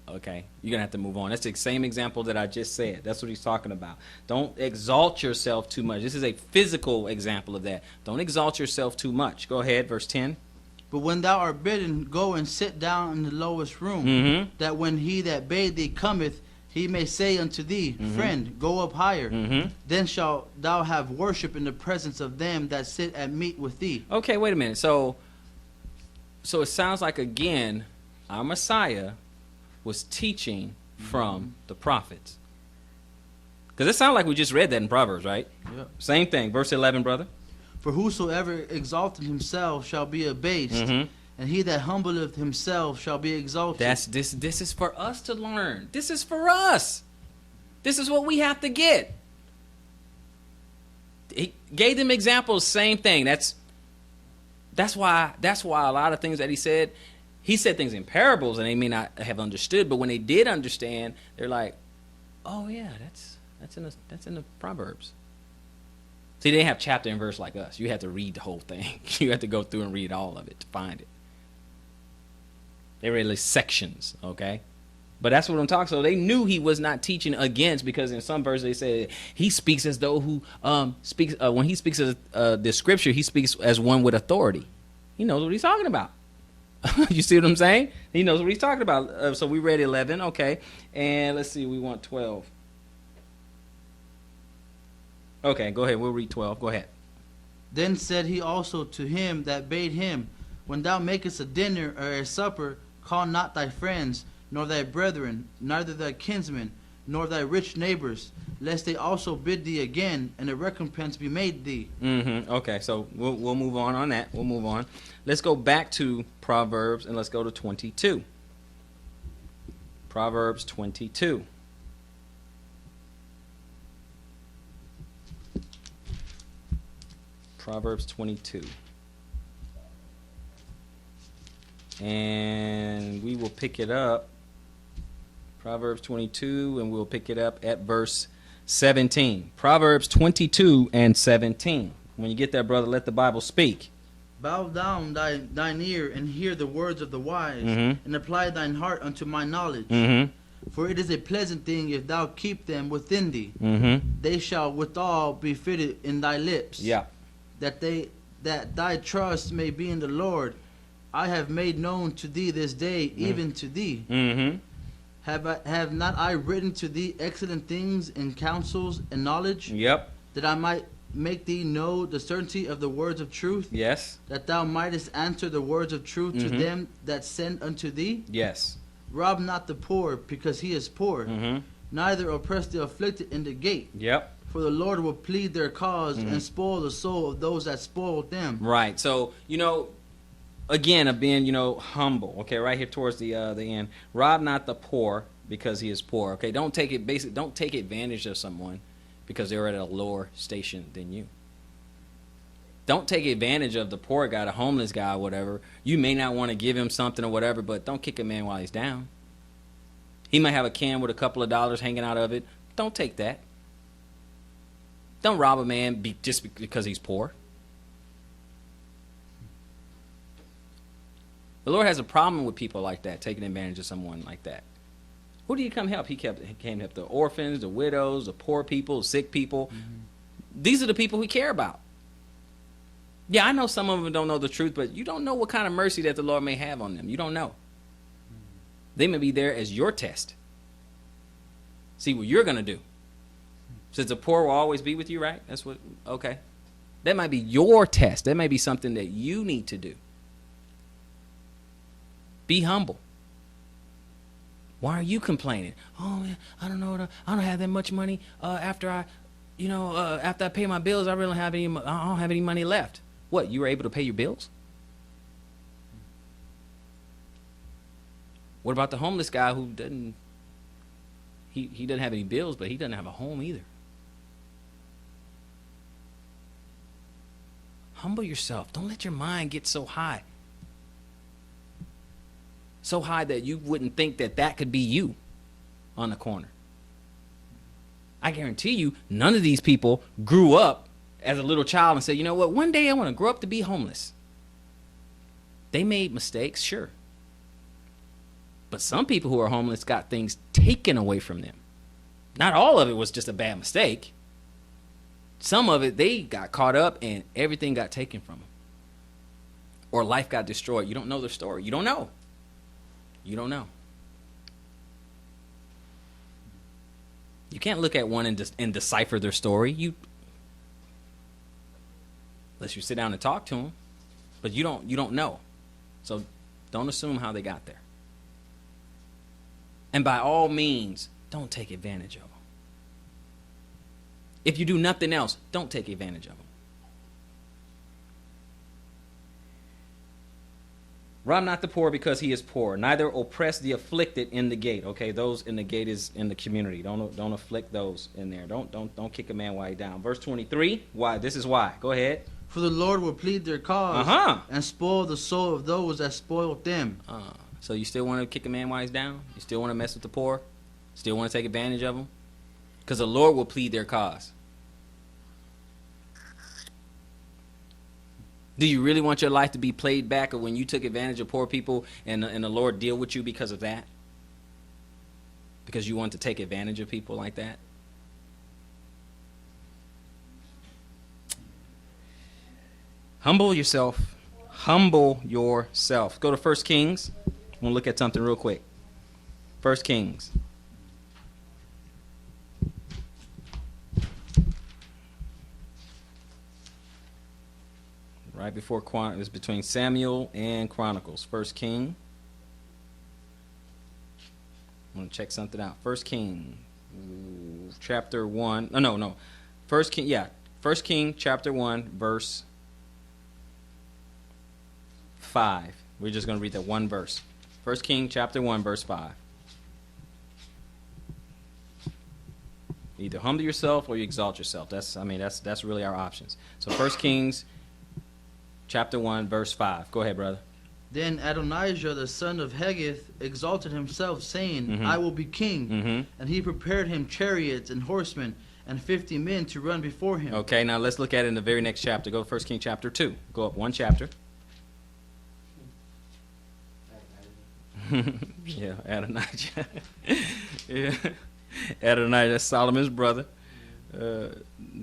A: Okay, you're gonna have to move on. That's the same example that I just said. That's what he's talking about. Don't exalt yourself too much. This is a physical example of that. Don't exalt yourself too much. Go ahead, verse 10.
B: But when thou art bidden, go and sit down in the lowest room, that when he that bade thee cometh, he may say unto thee, friend, go up higher. Then shalt thou have worship in the presence of them that sit at meat with thee.
A: Okay, wait a minute. So it sounds like, again, our Messiah was teaching from the prophets. Because it sounds like we just read that in Proverbs, right?
B: Yep.
A: Same thing. Verse 11, brother.
B: For whosoever exalteth himself shall be abased, and he that humbleth himself shall be exalted.
A: This is for us to learn. This is for us. This is what we have to get. He gave them examples, same thing. That's why a lot of things that he said things in parables and they may not have understood, but when they did understand, they're like, oh yeah, that's in the Proverbs. See, they didn't have chapter and verse like us. You had to read the whole thing. You had to go through and read all of it to find it. They were really sections, okay? But that's what I'm talking. So they knew he was not teaching against, because in some verses they say he speaks as though who speaks when he speaks as the scripture, he speaks as one with authority. He knows what he's talking about. You see what I'm saying? He knows what he's talking about. So we read 11, okay, and let's see, we want 12. Okay, go ahead. We'll read 12. Go ahead.
B: Then said he also to him that bade him, when thou makest a dinner or a supper, call not thy friends, nor thy brethren, neither thy kinsmen, nor thy rich neighbors, lest they also bid thee again, and a recompense be made thee.
A: Okay, so we'll move on that. We'll move on. Let's go back to Proverbs, and let's go to 22. Proverbs 22. Proverbs 22. And we will pick it up. Proverbs 22, and we'll pick it up at verse 17. Proverbs 22 and 17. When you get there, brother, let the Bible speak.
B: Bow down thine ear and hear the words of the wise,
A: Mm-hmm.
B: and apply thine heart unto my knowledge.
A: Mm-hmm.
B: For it is a pleasant thing if thou keep them within thee.
A: Mm-hmm.
B: They shall withal be fitted in thy lips.
A: Yeah.
B: That thy trust may be in the Lord. I have made known to thee this day, even to thee.
A: Mm-hmm.
B: Have not I written to thee excellent things in counsels and knowledge,
A: Yep.
B: that I might make thee know the certainty of the words of truth,
A: Yes.
B: that thou mightest answer the words of truth to
A: Mhm.
B: them that send unto thee?
A: Yes.
B: Rob not the poor, because he is poor,
A: Mm-hmm.
B: neither oppress the afflicted in the gate.
A: Yep.
B: For the Lord will plead their cause
A: Mhm.
B: and spoil the soul of those that spoil them.
A: Right. So, again, of being, humble. Okay, right here towards the end. Rob not the poor because he is poor. Okay, don't take advantage of someone because they're at a lower station than you. Don't take advantage of the poor guy, the homeless guy, or whatever. You may not want to give him something or whatever, but don't kick a man while he's down. He might have a can with a couple of dollars hanging out of it. Don't take that. Don't rob a man just because he's poor. The Lord has a problem with people like that, taking advantage of someone like that. Who did he come help? He came to help the orphans, the widows, the poor people, sick people. Mm-hmm. These are the people we care about. Yeah, I know some of them don't know the truth, but you don't know what kind of mercy that the Lord may have on them. You don't know. They may be there as your test. See what you're going to do. Since the poor will always be with you, right? Okay. That might be your test. That may be something that you need to do. Be humble. Why are you complaining? Oh man, I don't know. I don't have that much money. After I pay my bills, I don't have any money left. What? You were able to pay your bills? What about the homeless guy who doesn't? He doesn't have any bills, but he doesn't have a home either. Humble yourself. Don't let your mind get so high. So high that you wouldn't think that could be you on the corner. I guarantee you, none of these people grew up as a little child and said, you know what, one day I want to grow up to be homeless. They made mistakes, sure. But some people who are homeless got things taken away from them. Not all of it was just a bad mistake. Some of it, they got caught up and everything got taken from them. Or life got destroyed. You don't know their story. You don't know. You don't know. You can't look at one and decipher their story. Unless you sit down and talk to them, but you don't know. So don't assume how they got there. And by all means, don't take advantage of them. If you do nothing else, don't take advantage of them. Rob not the poor because he is poor. Neither oppress the afflicted in the gate. Okay, those in the gate is in the community. Don't afflict those in there. Don't kick a man while he's down. Verse 23. Why? This is why. Go ahead.
B: For the Lord will plead their cause and spoil the soul of those that spoiled them.
A: So you still want to kick a man while he's down? You still want to mess with the poor? Still want to take advantage of them? Because the Lord will plead their cause. Do you really want your life to be played back of when you took advantage of poor people and the Lord deal with you because of that? Because you want to take advantage of people like that? Humble yourself. Humble yourself. Go to 1 Kings. We'll look at something real quick. 1 Kings. Right before it was between Samuel and Chronicles. 1 King. I'm going to check something out. 1 King chapter 1. No. 1 King, yeah. 1 King chapter 1 verse 5. We're just going to read that one verse. 1 King chapter 1 verse 5. Either humble yourself or you exalt yourself. That's really our options. So 1 Kings chapter 1, verse 5. Go ahead, brother.
B: Then Adonijah the son of Haggith exalted himself, saying, I will be king. And he prepared him chariots and horsemen and 50 men to run before him.
A: Okay, now let's look at it in the very next chapter. Go to 1 Kings chapter 2. Go up one chapter. Yeah, Adonijah. Yeah. Adonijah, Solomon's brother.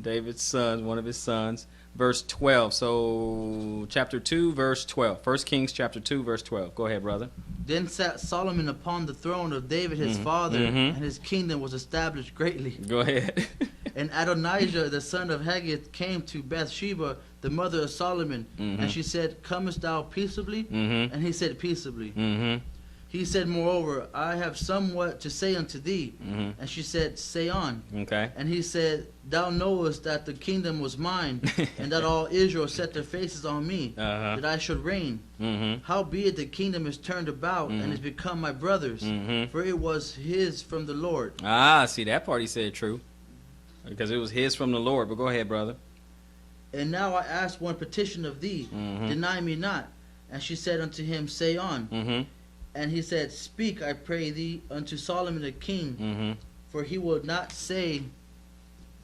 A: David's son, one of his sons. Verse 12. So, chapter 2, verse 12. 1 Kings chapter 2, verse 12. Go ahead, brother.
B: Then sat Solomon upon the throne of David his father, and his kingdom was established greatly.
A: Go ahead.
B: And Adonijah the son of Haggith came to Bathsheba, the mother of Solomon, and she said, Comest thou peaceably? And he said, Peaceably. He said, moreover, I have somewhat to say unto thee. And she said, Say on.
A: Okay.
B: And he said, Thou knowest that the kingdom was mine, and that all Israel set their faces on me, that I should reign. Howbeit the kingdom is turned about, and is become my brother's, for it was his from the Lord.
A: Ah, see, that part he said true. Because it was his from the Lord. But go ahead, brother.
B: And now I ask one petition of thee, deny me not. And she said unto him, Say on. And he said, Speak, I pray thee, unto Solomon the king, for he will not say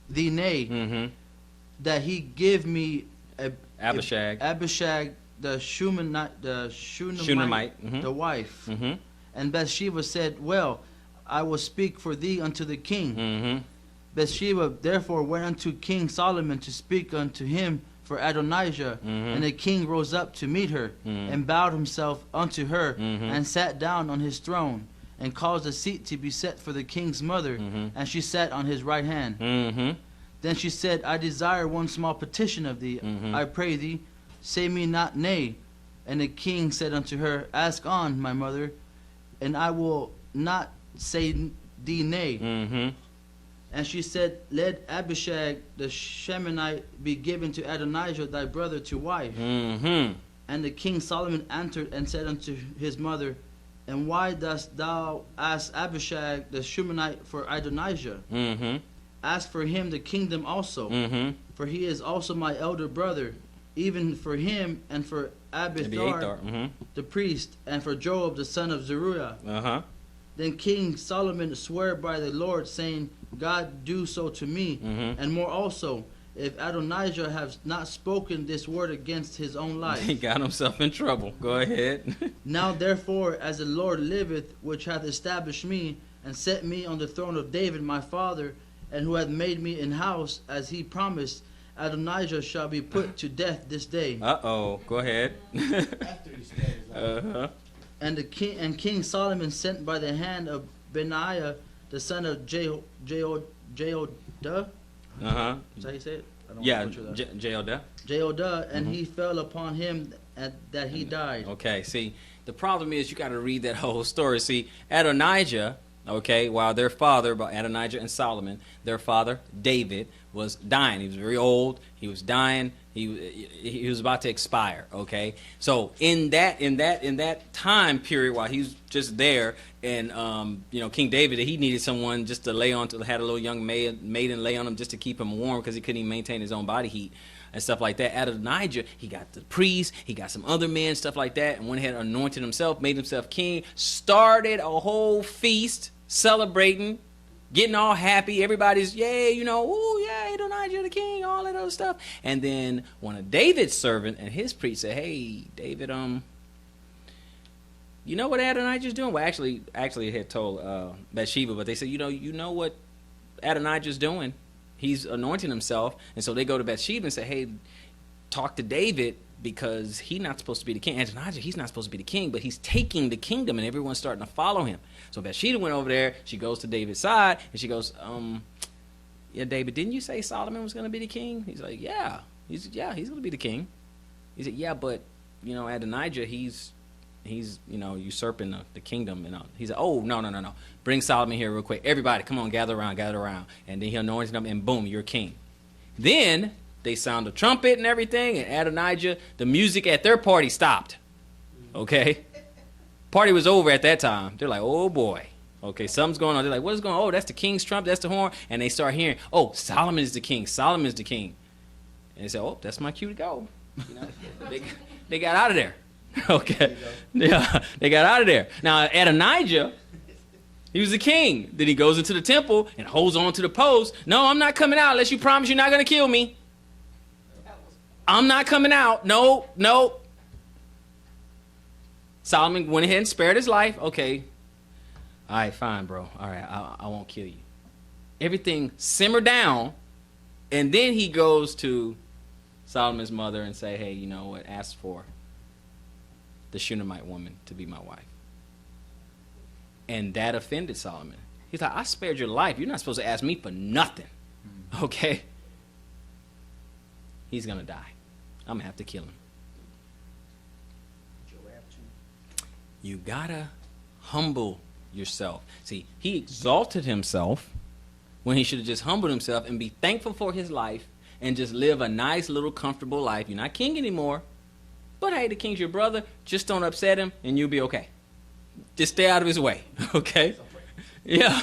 B: thee nay, that he give me Abishag the Shunammite, the wife. And Bathsheba said, Well, I will speak for thee unto the king. Bathsheba therefore went unto King Solomon to speak unto him for Adonijah, and the king rose up to meet her, and bowed himself unto her, and sat down on his throne, and caused a seat to be set for the king's mother, and she sat on his right hand. Then she said, I desire one small petition of thee, I pray thee, say me not nay. And the king said unto her, Ask on, my mother, and I will not say thee nay. And she said, Let Abishag the Shemanite be given to Adonijah thy brother to wife. And the king Solomon answered and said unto his mother, And why dost thou ask Abishag the Shemanite for Adonijah? Ask for him the kingdom also, for he is also my elder brother, even for him and for Abiathar the priest, and for Joab the son of Zeruiah. Then King Solomon swore by the Lord, saying, God do so to me, and more also, if Adonijah have not spoken this word against his own life.
A: He got himself in trouble. Go ahead.
B: Now therefore, as the Lord liveth, which hath established me, and set me on the throne of David my father, and who hath made me in house, as he promised, Adonijah shall be put to death this day.
A: Uh-oh. Go ahead.
C: After he stays out.
B: And King Solomon sent by the hand of Benaiah the son of Jehoiada. Is that how you say it? I don't
A: Yeah,
B: butcher that.
A: Jehoiada.
B: Jehoiada, and he fell upon him that he died.
A: Okay, see, the problem is you got to read that whole story. See, Adonijah, okay, while their father, Adonijah and Solomon, their father, David, was dying. He was very old. He was dying. He was about to expire. Okay, so in that time period while he was just there, and King David, he needed someone just to lay on to, had a little young maiden lay on him just to keep him warm because he couldn't even maintain his own body heat and stuff like that. Adonijah, he got the priest, he got some other men, stuff like that, and went ahead and anointed himself, made himself king, started a whole feast, celebrating, getting all happy. Everybody's, yay, ooh, yeah, Adonijah the king, all that other stuff. And then one of David's servant and his priest said, hey, David, you know what Adonijah's doing? Well, actually it had told Bathsheba, but they said, you know what Adonijah's doing? He's anointing himself. And so they go to Bathsheba and say, hey, talk to David, because he's not supposed to be the king. Adonijah, he's not supposed to be the king, but he's taking the kingdom, and everyone's starting to follow him. So Bathsheba went over there. She goes to David's side, and she goes, yeah, David, didn't you say Solomon was going to be the king? He's like, yeah. He's going to be the king. He said, yeah, but, Adonijah, he's usurping the kingdom. And he said, oh, no. Bring Solomon here real quick. Everybody, come on, gather around. And then he anointed him, and boom, you're king. Then they sound the trumpet and everything, and Adonijah, the music at their party stopped. Okay? Party was over at that time. They're like, oh boy, Okay, something's going on. They're like, what is going on? Oh, that's the king's trump. That's the horn. And they start hearing, oh, Solomon is the king. Solomon is the king. And they say, oh, that's my cue to go. You know, they got out of there. Okay. Yeah, they got out of there. Now, Adonijah, he was the king. Then he goes into the temple and holds on to the post. No, I'm not coming out unless you promise you're not going to kill me. I'm not coming out. No, no. Solomon went ahead and spared his life. Okay. All right, fine, bro. All right, I won't kill you. Everything simmered down. And then he goes to Solomon's mother and say, hey, you know what? Ask for the Shunammite woman to be my wife. And that offended Solomon. He's like, I spared your life. You're not supposed to ask me for nothing. Okay? He's going to die. I'm going to have to kill him. You got to humble yourself. See, he exalted himself when he should have just humbled himself and be thankful for his life and just live a nice little comfortable life. You're not king anymore. But hey, the king's your brother. Just don't upset him and you'll be okay. Just stay out of his way. Okay? Yeah.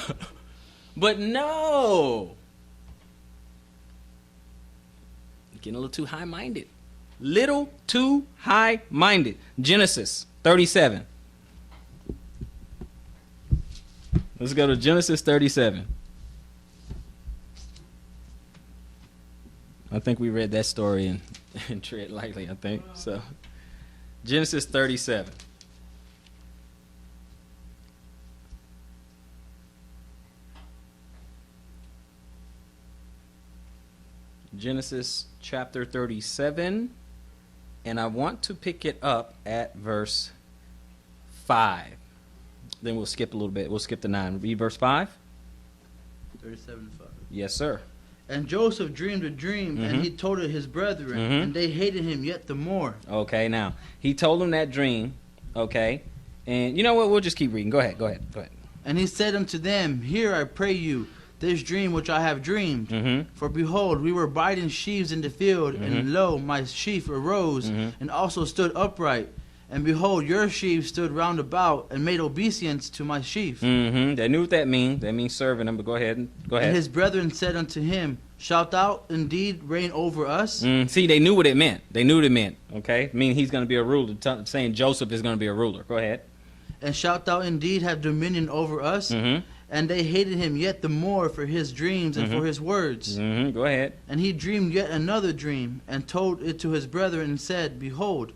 A: But no. Getting a little too high-minded. Little too high-minded. Genesis 37. Let's go to Genesis 37. I think we read that story in Tread Lightly, I think. So, Genesis 37. Genesis chapter 37. And I want to pick it up at verse 5. Then we'll skip a little bit. We'll skip to 9. Read verse 5.
B: 37:5.
A: Yes, sir.
B: And Joseph dreamed a dream, and he told it his brethren, and they hated him yet the more.
A: Okay, now, he told them that dream, okay? And you know what? We'll just keep reading. Go ahead.
B: And he said unto them, Hear, I pray you, this dream which I have dreamed. For behold, we were biting sheaves in the field, and lo, my sheaf arose, and also stood upright. And behold, your sheaves stood round about, and made obeisance to my sheaf.
A: They knew what that means. That means serving them, but go ahead.
B: And his brethren said unto him, Shalt thou indeed reign over us?
A: See, they knew what it meant. Okay? I mean, he's going to be a ruler. Saying Joseph is going to be a ruler. Go ahead.
B: And shalt thou indeed have dominion over us? And they hated him yet the more for his dreams and for his words.
A: Go ahead.
B: And he dreamed yet another dream, and told it to his brethren, and said, Behold,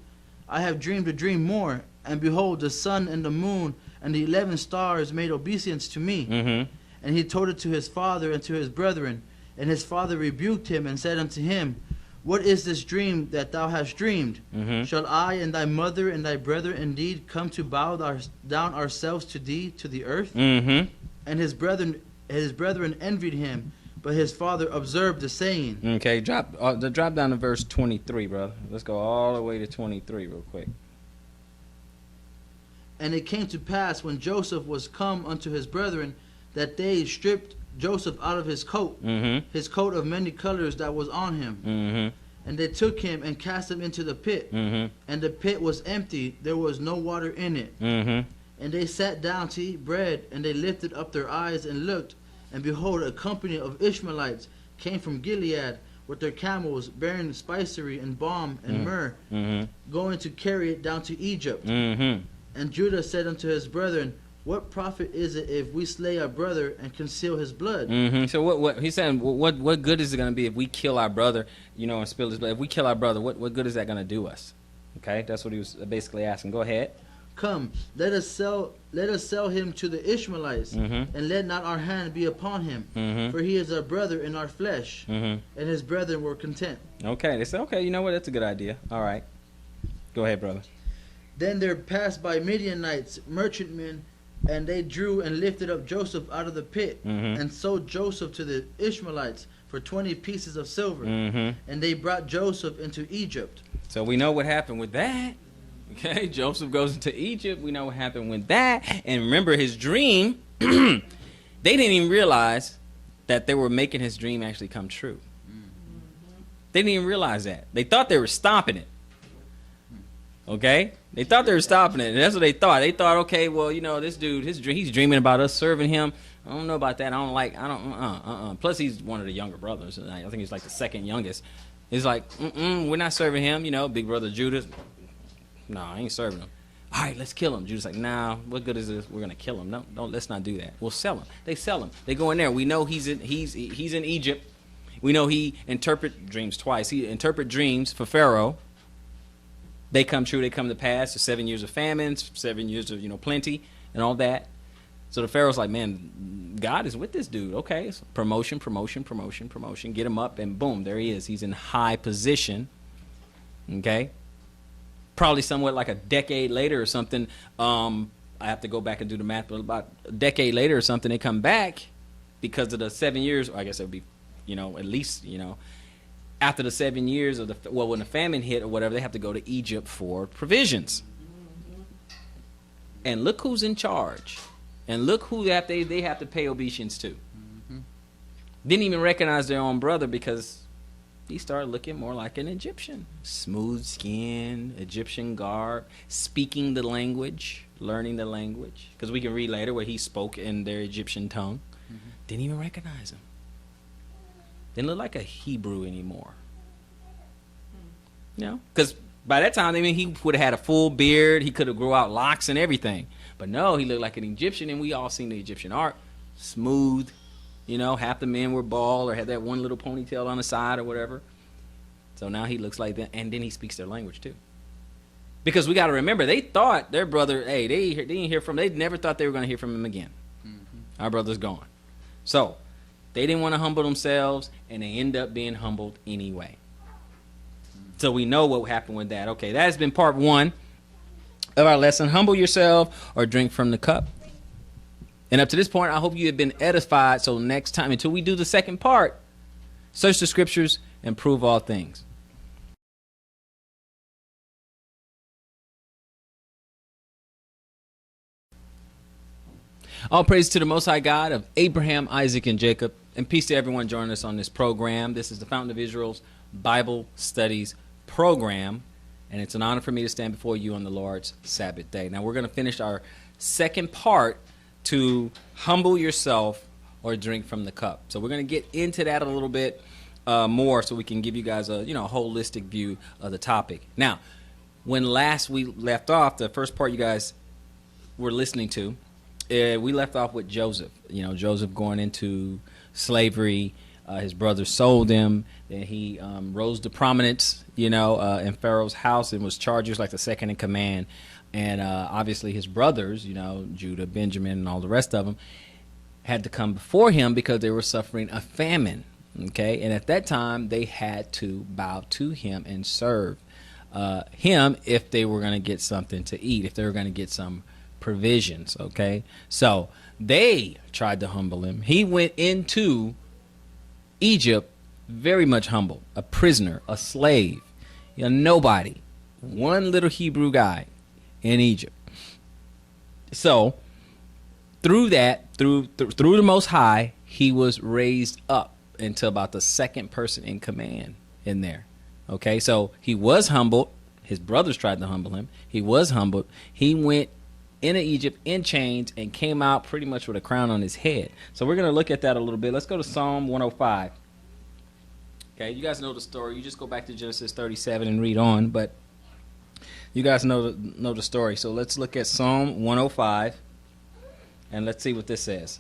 B: I have dreamed a dream more, and behold, the sun and the moon and the 11 stars made obeisance to me. And he told it to his father and to his brethren. And his father rebuked him and said unto him, What is this dream that thou hast dreamed? Shall I and thy mother and thy brethren indeed come to bow down ourselves to thee to the earth? And his brethren envied him, but his father observed the saying.
A: Okay, drop down to verse 23, brother. Let's go all the way to 23 real quick.
B: And it came to pass, when Joseph was come unto his brethren, that they stripped Joseph out of his coat of many colors that was on him. And they took him and cast him into the pit. And the pit was empty, there was no water in it. And they sat down to eat bread, and they lifted up their eyes and looked, and behold, a company of Ishmaelites came from Gilead with their camels, bearing spicery and balm and myrrh, going to carry it down to Egypt. And Judah said unto his brethren, What profit is it if we slay our brother and conceal his blood?
A: So what he's saying? What good is it going to be if we kill our brother, and spill his blood? If we kill our brother, what good is that going to do us? Okay, that's what he was basically asking. Go ahead.
B: Come, let us sell him to the Ishmaelites, and let not our hand be upon him, for he is our brother in our flesh. And his brethren were content.
A: Okay, they said, okay, you know what? That's a good idea. All right, go ahead, brother.
B: Then there passed by Midianites, merchantmen, and they drew and lifted up Joseph out of the pit, and sold Joseph to the Ishmaelites for 20 pieces of silver. And they brought Joseph into Egypt.
A: So we know what happened with that. Okay, Joseph goes into Egypt. We know what happened with that. And remember his dream, they didn't even realize that they were making his dream actually come true. They didn't even realize that. They thought they were stopping it. Okay, they thought they were stopping it, and that's what they thought. They thought, okay, well, this dude, he's dreaming about us serving him. I don't know about that. Plus, he's one of the younger brothers. I think he's like the second youngest. He's like, we're not serving him. Big brother Judas. No, I ain't serving him. All right, let's kill him. Judas like, nah, what good is this? We're gonna kill him. No, don't. Let's not do that. We'll sell him. They sell him. They go in there. We know he's in Egypt. We know he interpret dreams twice. He interpret dreams for Pharaoh. They come true. They come to pass. The 7 years of famines, 7 years of plenty, and all that. So the Pharaoh's like, man, God is with this dude. Okay, so promotion. Get him up, and boom, there he is. He's in high position. Okay, probably somewhat like a decade later or something. I have to go back and do the math, but about a decade later or something, they come back because of the 7 years. Or I guess it would be, at least, after the 7 years of when the famine hit or whatever, they have to go to Egypt for provisions. And look who's in charge. And look who they have to pay obeisance to. Didn't even recognize their own brother because he started looking more like an Egyptian. Smooth skin, Egyptian garb, speaking the language, learning the language. Because we can read later where he spoke in their Egyptian tongue. Didn't even recognize him. Didn't look like a Hebrew anymore. Because by that time, he would have had a full beard. He could have grew out locks and everything. But no, he looked like an Egyptian, and we all seen the Egyptian art. Smooth, half the men were bald or had that one little ponytail on the side or whatever. So now he looks like that, and then he speaks their language too. Because we got to remember, they thought their brother, they didn't hear from him. They never thought they were going to hear from him again. Our brother's gone. So they didn't want to humble themselves, and they end up being humbled anyway. So we know what happened with that. Okay, that has been part 1 of our lesson. Humble yourself or drink from the cup. And up to this point, I hope you have been edified. So next time, until we do the second part, search the scriptures and prove all things. All praise to the Most High God of Abraham, Isaac, and Jacob. And peace to everyone joining us on this program. This is the Fountain of Israel's Bible Studies program. And it's an honor for me to stand before you on the Lord's Sabbath day. Now, we're going to finish our second part to humble yourself or drink from the cup. So we're going to get into that a little bit more so we can give you guys a holistic view of the topic. Now, when last we left off, the first part you guys were listening to, we left off with Joseph. Joseph going into slavery. His brothers sold him. Then he rose to prominence, in Pharaoh's house and was charged as like the second in command. And obviously his brothers, Judah, Benjamin, and all the rest of them, had to come before him because they were suffering a famine. Okay, and at that time they had to bow to him and serve him if they were going to get something to eat, if they were going to get some provisions. Okay, so they tried to humble him. He went into Egypt very much humble, a prisoner, a slave, nobody, one little Hebrew guy in Egypt. So through that, through the Most High, he was raised up into about the second person in command in there. Okay, so he was humbled. His brothers tried to humble him. He was humbled. He went into Egypt in chains and came out pretty much with a crown on his head. So we're going to look at that a little bit. Let's go to Psalm 105. Okay, you guys know the story. You just go back to Genesis 37 and read on, but you guys know the story. So let's look at Psalm 105, and let's see what this says.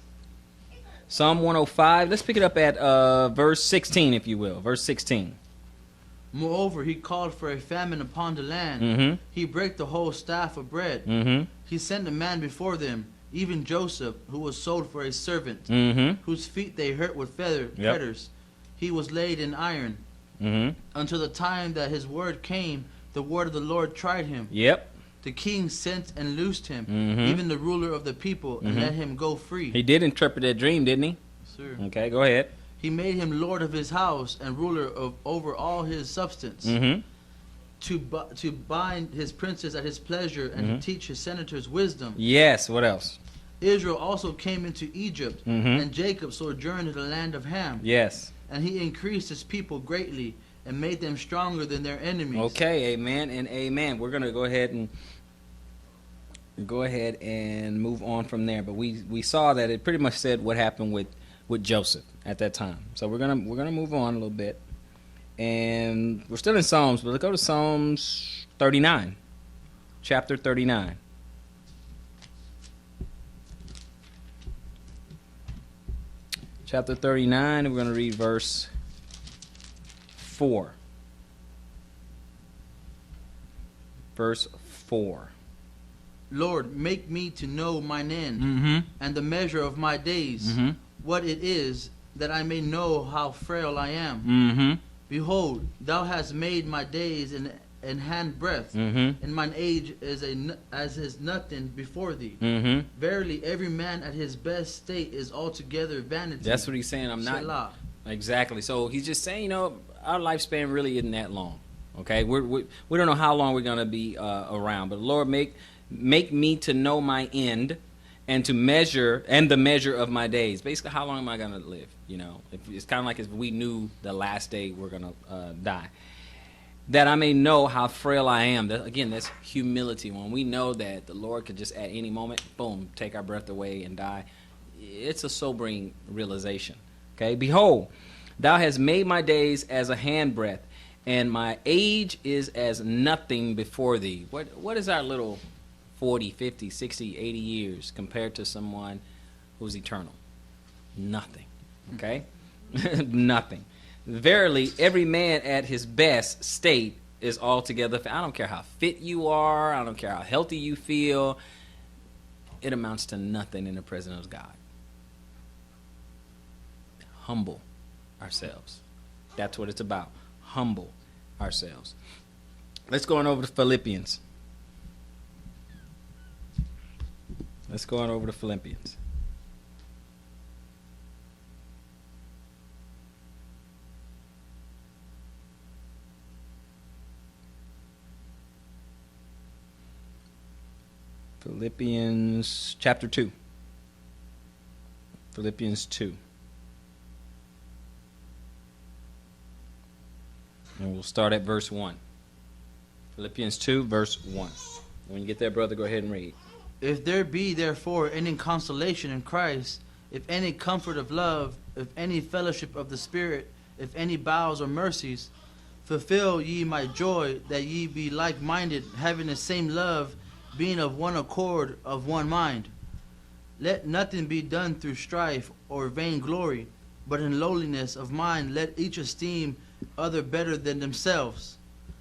A: Psalm 105, let's pick it up at verse 16, if you will. Verse 16.
B: Moreover, he called for a famine upon the land. He brake the whole staff of bread. He sent a man before them, even Joseph, who was sold for a servant, whose feet they hurt with fetters. He was laid in iron. Until the time that his word came, the word of the Lord tried him. The king sent and loosed him, even the ruler of the people, and let him go free.
A: He did interpret that dream, didn't he?
B: Sir.
A: Okay, go ahead.
B: He made him lord of his house and ruler over all his substance, to bind his princes at his pleasure and to teach his senators wisdom.
A: Yes, what else?
B: Israel also came into Egypt, and Jacob sojourned in the land of Ham.
A: Yes.
B: And he increased his people greatly, and made them stronger than their enemies.
A: Okay, amen and amen. We're going to go ahead and move on from there. But we saw that it pretty much said what happened with Joseph at that time. So we're gonna move on a little bit, and we're still in Psalms, but let's go to Psalms 39, chapter 39. Chapter 39, and we're going to read verse 4. Verse 4.
B: Lord, make me to know mine end,
A: Mm-hmm.
B: and the measure of my days,
A: Mm-hmm.
B: what it is, that I may know how frail I am.
A: Mm-hmm.
B: Behold, thou hast made my days in hand breadth,
A: Mm-hmm.
B: and mine age as is nothing before thee.
A: Mm-hmm.
B: Verily, every man at his best state is altogether vanity.
A: That's what he's saying. I'm not
B: Selah.
A: exactly. So he's just saying, our lifespan really isn't that long. Okay, we don't know how long we're gonna be around, but Lord, make me to know my end, and to measure the measure of my days. Basically, how long am I gonna live? It's kind of like if we knew the last day we're gonna die. That I may know how frail I am. That's humility. When we know that the Lord could just at any moment, boom, take our breath away and die. It's a sobering realization. Okay, behold, thou hast made my days as a handbreadth, and my age is as nothing before thee. What is our little 40, 50, 60, 80 years compared to someone who's eternal? Nothing. Okay? Nothing. Verily, every man at his best state is altogether. I don't care how fit you are. I don't care how healthy you feel. It amounts to nothing in the presence of God. Humble ourselves. That's what it's about. Humble ourselves. Let's go on over to Philippians. Let's go on over to Philippians. Philippians chapter 2. Philippians 2. And we'll start at verse 1. Philippians 2, verse 1. When you get there, brother, go ahead and read.
B: If there be therefore any consolation in Christ, if any comfort of love, if any fellowship of the Spirit, if any bowels or mercies, fulfill ye my joy, that ye be like-minded, having the same love, being of one accord, of one mind. Let nothing be done through strife or vainglory, but in lowliness of mind let each esteem other better than themselves.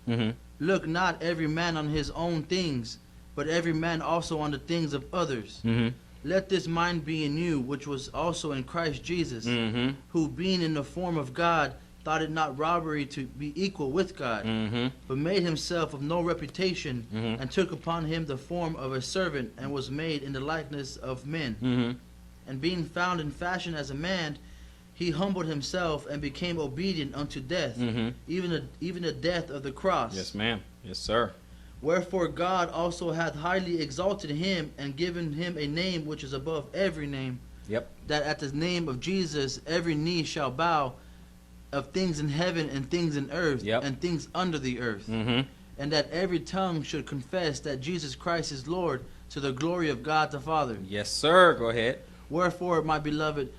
A: Mm-hmm.
B: Look not every man on his own things, but every man also on the things of others.
A: Mm-hmm.
B: Let this mind be in you, which was also in Christ Jesus,
A: Mm-hmm.
B: who being in the form of God, thought it not robbery to be equal with God,
A: Mm-hmm.
B: but made himself of no reputation,
A: Mhm.
B: and took upon him the form of a servant, and was made in the likeness of men.
A: Mm-hmm.
B: And being found in fashion as a man, he humbled himself and became obedient unto death,
A: Mm-hmm.
B: even the death of the cross.
A: Yes, ma'am. Yes, sir.
B: Wherefore God also hath highly exalted him, and given him a name which is above every name,
A: Yep.
B: that at the name of Jesus every knee shall bow, of things in heaven and things in earth,
A: Yep.
B: and things under the earth,
A: Mm-hmm.
B: and that every tongue should confess that Jesus Christ is Lord, to the glory of God the Father.
A: Yes, sir. Go ahead.
B: Wherefore, my beloved,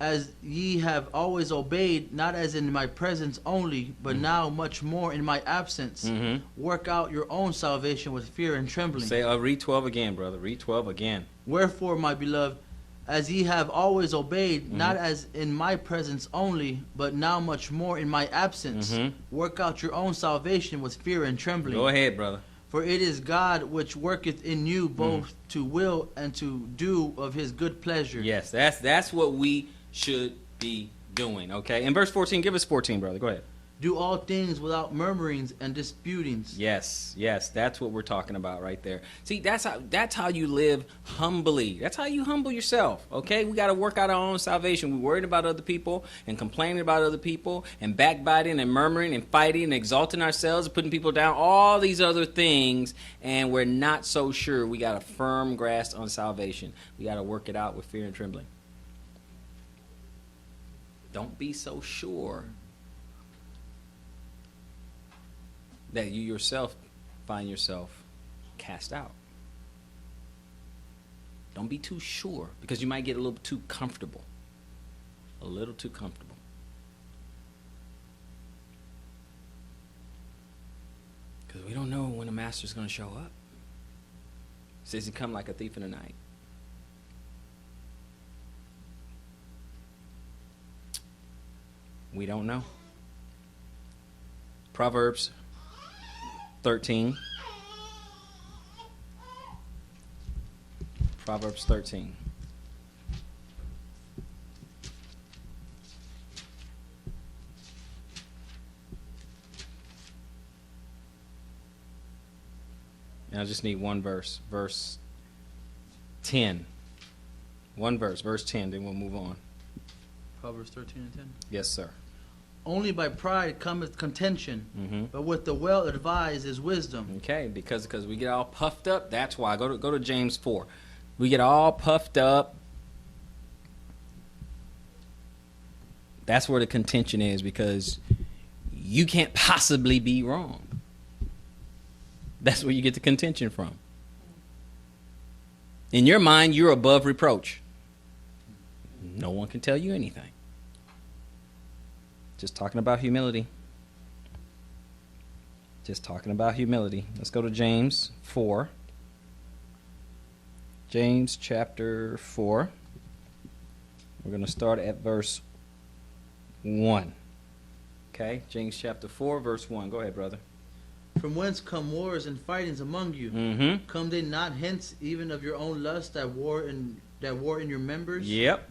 B: as ye have always obeyed, not as in my presence only, but now much more in my absence,
A: Mm-hmm.
B: work out your own salvation with fear and trembling.
A: Say, read 12 again, brother. Read 12 again.
B: Wherefore, my beloved, as ye have always obeyed,
A: Mhm.
B: not as in my presence only, but now much more in my absence,
A: Mhm.
B: work out your own salvation with fear and trembling.
A: Go ahead, brother.
B: For it is God which worketh in you both to will and to do of his good pleasure.
A: Yes, that's what we should be doing. Okay. In verse 14, give us 14, brother. Go ahead.
B: Do all things without murmurings and disputings.
A: Yes, that's what we're talking about right there. See, that's how you live humbly. That's how you humble yourself. Okay, we got to work out our own salvation. We're worried about other people and complaining about other people and backbiting and murmuring and fighting and exalting ourselves, putting people down, all these other things, and we're not so sure. We got a firm grasp on salvation. We got to work it out with fear and trembling. Don't be so sure that you yourself find yourself cast out. Don't be too sure, because you might get a little too comfortable. A little too comfortable. Because we don't know when the master's going to show up. It says he come like a thief in the night. We don't know. Proverbs 13. Proverbs 13. And I just need one verse. Verse 10. One verse. Verse 10. Then we'll move on.
B: Proverbs 13 and 10.
A: Yes, sir.
B: Only by pride cometh contention,
A: Mm-hmm.
B: but with the well advised is wisdom.
A: Okay, because we get all puffed up. That's why. Go to James 4. We get all puffed up. That's where the contention is, because you can't possibly be wrong. That's where you get the contention from. In your mind, you're above reproach. No one can tell you anything. Just talking about humility. Just talking about humility. Let's go to James 4. James chapter 4. We're going to start at verse 1. Okay, James chapter 4, verse 1. Go ahead, brother.
B: From whence come wars and fightings among you?
A: Mm-hmm.
B: Come they not hence even of your own lust that war in your members?
A: Yep.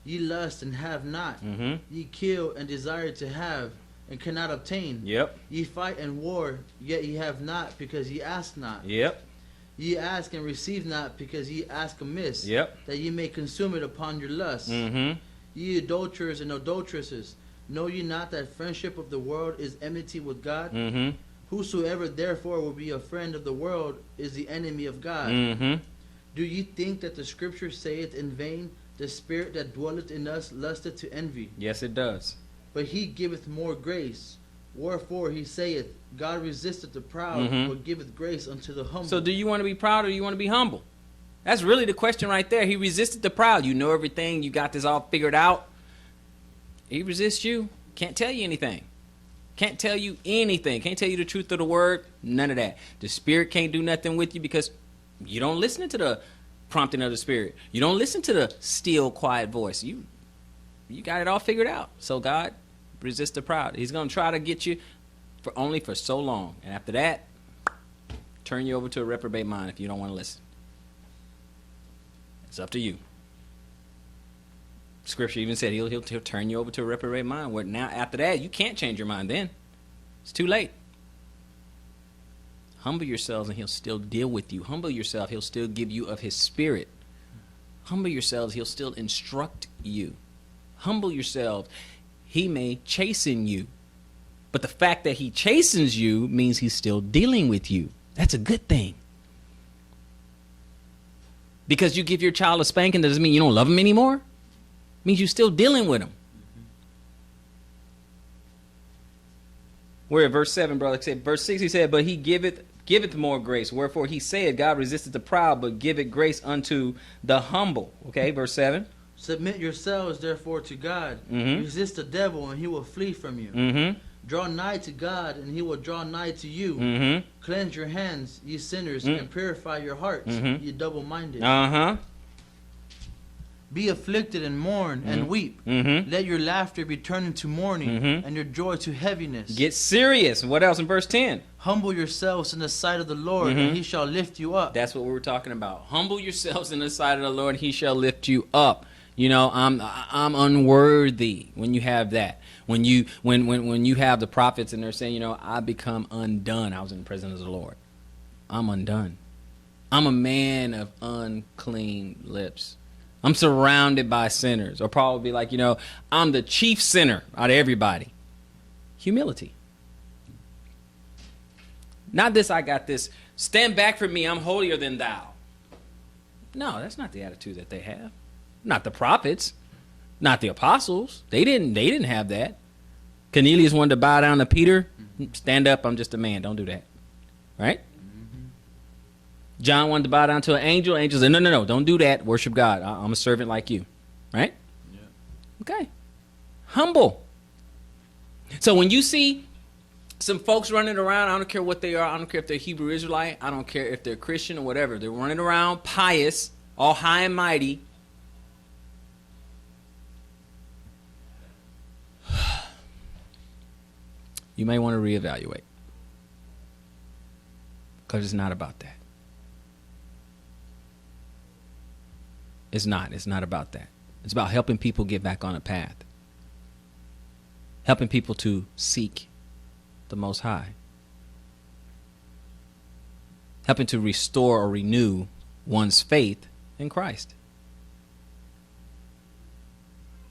B: Ye lust and have not.
A: Mm-hmm.
B: Ye kill and desire to have and cannot obtain.
A: Yep.
B: Ye fight and war, yet ye have not, because ye ask not.
A: Yep.
B: Ye ask and receive not, because ye ask amiss,
A: Yep.
B: that ye may consume it upon your lust.
A: Mm-hmm.
B: Ye adulterers and adulteresses, know ye not that friendship of the world is enmity with God?
A: Mm-hmm.
B: Whosoever therefore will be a friend of the world is the enemy of God.
A: Mm-hmm.
B: Do ye think that the scripture saith in vain, the spirit that dwelleth in us lusteth to envy?
A: Yes, it does.
B: But he giveth more grace. Wherefore he saith, God resisteth the proud,
A: Mhm.
B: but giveth grace unto the humble.
A: So do you want to be proud or do you want to be humble? That's really the question right there. He resisted the proud. You know everything. You got this all figured out. He resists you. Can't tell you anything. Can't tell you anything. Can't tell you the truth of the word. None of that. The spirit can't do nothing with you because you don't listen to the prompting of the spirit. You don't listen to the still, quiet voice. You got it all figured out. So God resists the proud. He's going to try to get you only for so long. And after that, turn you over to a reprobate mind if you don't want to listen. It's up to you. Scripture even said he'll turn you over to a reprobate mind. Where now, after that, you can't change your mind then. It's too late. Humble yourselves and he'll still deal with you. Humble yourself, he'll still give you of his spirit. Humble yourselves, he'll still instruct you. Humble yourselves, he may chasten you. But the fact that he chastens you means he's still dealing with you. That's a good thing. Because you give your child a spanking doesn't mean you don't love him anymore. It means you're still dealing with him. We're at verse 7, brother. Verse 6, he said, but he giveth more grace. Wherefore he said, God resisteth the proud, but giveth grace unto the humble. Okay, verse 7.
B: Submit yourselves therefore to God.
A: Mhm.
B: Resist the devil, and he will flee from you.
A: Mm-hmm.
B: Draw nigh to God, and he will draw nigh to you.
A: Mm-hmm.
B: Cleanse your hands, ye sinners,
A: Mm.
B: and purify your hearts,
A: Mhm.
B: ye double-minded.
A: Uh-huh.
B: Be afflicted and mourn and weep.
A: Mm-hmm.
B: Let your laughter be turned into mourning,
A: Mhm.
B: and your joy to heaviness.
A: Get serious. What else in verse 10?
B: Humble yourselves in the sight of the Lord,
A: Mhm.
B: and he shall lift you up.
A: That's what we were talking about. Humble yourselves in the sight of the Lord, and he shall lift you up. You know, I'm unworthy when you have that. When you have the prophets and they're saying, you know, I become undone. I was in the presence of the Lord. I'm undone. I'm a man of unclean lips. I'm surrounded by sinners. Or probably like, you know, I'm the chief sinner out of everybody. Humility. Not this, I got this. Stand back from me, I'm holier than thou. No, that's not the attitude that they have. Not the prophets. Not the apostles. They didn't have that. Cornelius wanted to bow down to Peter. Stand up, I'm just a man. Don't do that. Right? John wanted to bow down to an angel. Angel said, no, don't do that. Worship God. I'm a servant like you. Right?
C: Yeah.
A: Okay. Humble. So when you see some folks running around, I don't care what they are. I don't care if they're Hebrew Israelite. I don't care if they're Christian or whatever. They're running around pious, all high and mighty. You may want to reevaluate. Because it's not about that. It's not. It's not about that. It's about helping people get back on a path. Helping people to seek the Most High. Helping to restore or renew one's faith in Christ.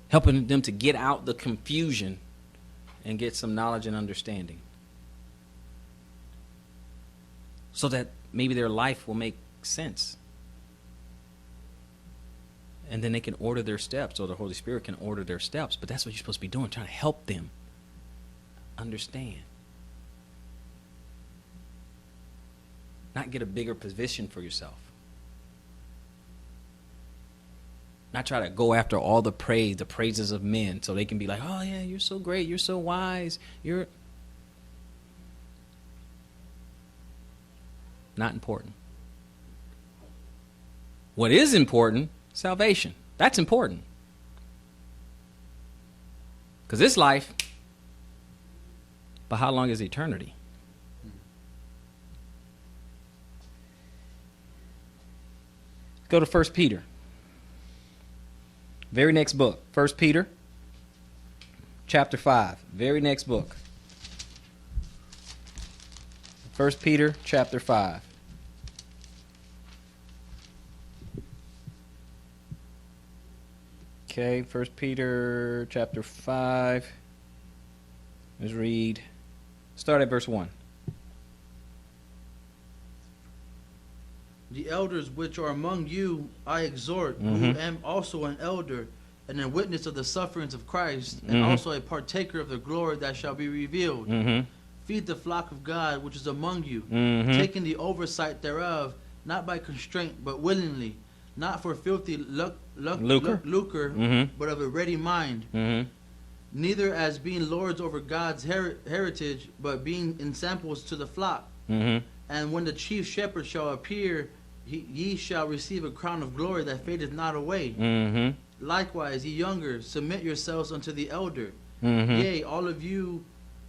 A: Helping them to get out the confusion and get some knowledge and understanding. So that maybe their life will make sense. And then they can order their steps, or the Holy Spirit can order their steps. But that's what you're supposed to be doing, trying to help them understand. Not get a bigger position for yourself. Not try to go after all the praise, the praises of men, so they can be like, oh yeah, you're so great, you're so wise, you're... Not important. What is important? Salvation. That's important. Because this life, but how long is eternity? Go to 1 Peter. Very next book. 1 Peter, chapter 5. Very next book. 1 Peter, chapter 5. Okay, 1 Peter chapter 5. Let's read. Start at verse 1.
B: The elders which are among you I exhort, who am also an elder, and a witness of the sufferings of Christ, and also a partaker of the glory that shall be revealed. Feed the flock of God which is among you, taking the oversight thereof, not by constraint, but willingly, not for filthy lucre, but of a ready mind. Neither as being lords over God's heritage, but being ensamples to the flock. And when the chief shepherd shall appear, ye shall receive a crown of glory that fadeth not away. Likewise, ye younger, submit yourselves unto the elder. Yea, all of you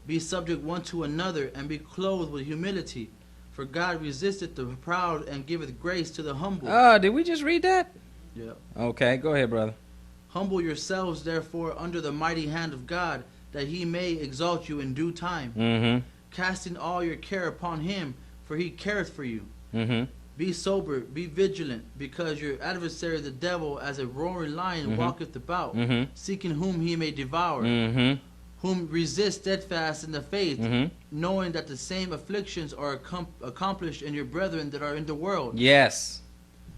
B: be subject one to another, and be clothed with humility. For God resisteth the proud, and giveth grace to the humble.
A: Did we just read that?
B: Yeah.
A: Okay, go ahead, brother.
B: Humble yourselves, therefore, under the mighty hand of God, that he may exalt you in due time. Casting all your care upon him, for he careth for you. Be sober, be vigilant, because your adversary the devil, as a roaring lion, walketh about, seeking whom he may devour. Whom resist steadfast in the faith, knowing that the same afflictions are accomplished in your brethren that are in the world.
A: Yes.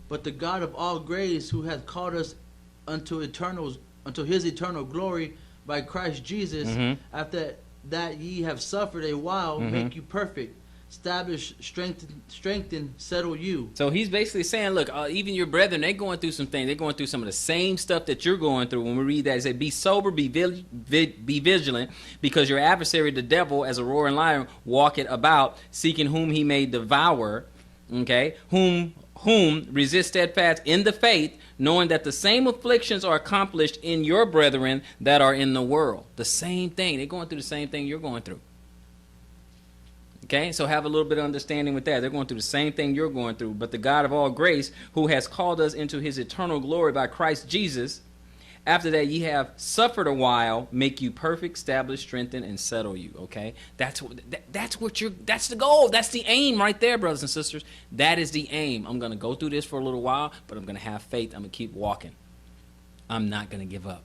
B: But the God of all grace, who hath called us unto his eternal glory by Christ Jesus, after that ye have suffered a while, make you perfect, establish, strengthen, settle you.
A: So he's basically saying, look, even your brethren, they're going through some things. They're going through some of the same stuff that you're going through. When we read that, he said, be sober, be vigilant, because your adversary, the devil, as a roaring lion, walketh about, seeking whom he may devour. Okay? Whom resist steadfast in the faith, knowing that the same afflictions are accomplished in your brethren that are in the world. The same thing. They're going through the same thing you're going through. Okay, so have a little bit of understanding with that. They're going through the same thing you're going through. But the God of all grace, who has called us into his eternal glory by Christ Jesus, after that ye have suffered a while, make you perfect, establish, strengthen, and settle you. Okay, that's the goal. That's the aim right there, brothers and sisters. That is the aim. I'm going to go through this for a little while, but I'm going to have faith. I'm going to keep walking. I'm not going to give up.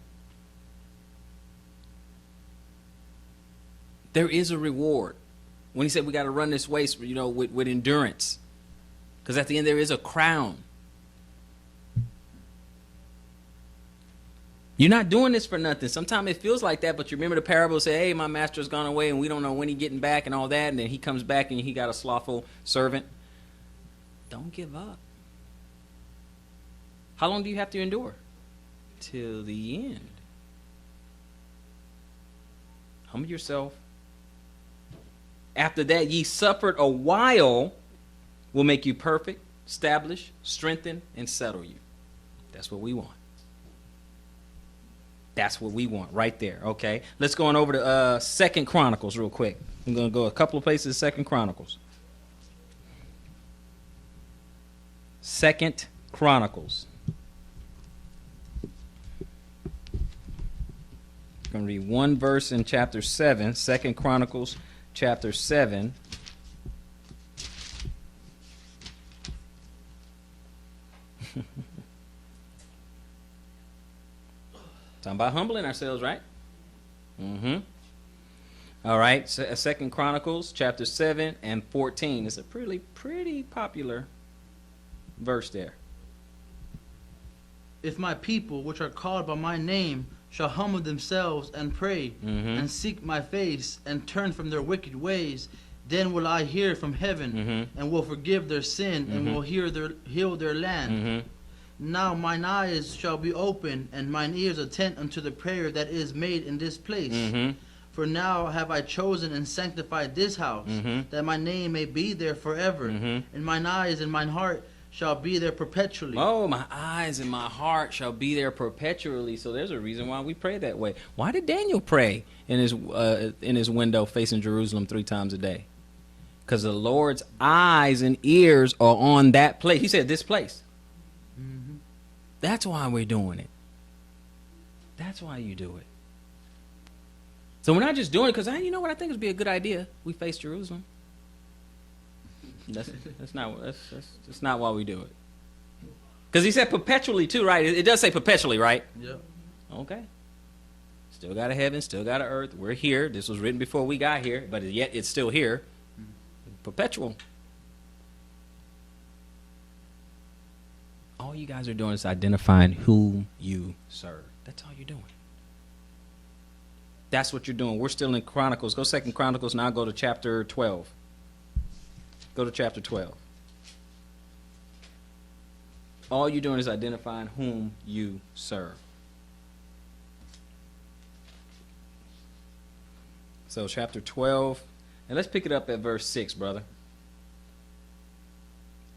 A: There is a reward. When he said we got to run this race, with endurance. Because at the end there is a crown. You're not doing this for nothing. Sometimes it feels like that, but you remember the parable, say, hey, my master's gone away and we don't know when he's getting back and all that, and then he comes back and he got a slothful servant. Don't give up. How long do you have to endure? Till the end. Humble yourself. After that, ye suffered a while, will make you perfect, establish, strengthen, and settle you. That's what we want. That's what we want right there, okay? Let's go on over to 2 Chronicles real quick. I'm going to go a couple of places, 2 Chronicles. 2 Chronicles. I'm going to read one verse in chapter 7, 2 Chronicles chapter 7. Talking about humbling ourselves, right? All right, 2 Chronicles chapter 7 and 14. It's a pretty popular verse there.
B: If my people, which are called by my name, shall humble themselves and pray, and seek my face, and turn from their wicked ways, then will I hear from heaven, and will forgive their sin, and will heal their land. Now mine eyes shall be open, and mine ears attent unto the prayer that is made in this place. For now have I chosen and sanctified this house, that my name may be there forever, and mine eyes and mine heart shall be there perpetually.
A: Oh, my eyes and my heart shall be there perpetually. So there's a reason why we pray that way. Why did Daniel pray in his window facing Jerusalem 3 times a day? Because the Lord's eyes and ears are on that place. He said this place. That's why we're doing it. That's why you do it. So we're not just doing it because, you know what, I think it would be a good idea. We face Jerusalem. That's not why we do it. Because he said perpetually too, right? It does say perpetually, right?
B: Yep.
A: Okay. Still got a heaven, still got an earth. We're here. This was written before we got here, but yet it's still here. Perpetual. All you guys are doing is identifying whom you serve. That's all you're doing. That's what you're doing. We're still in Chronicles. Go 2 Chronicles, now go to chapter 12. Go to chapter 12. All you're doing is identifying whom you serve. So chapter 12, and let's pick it up at verse 6, brother.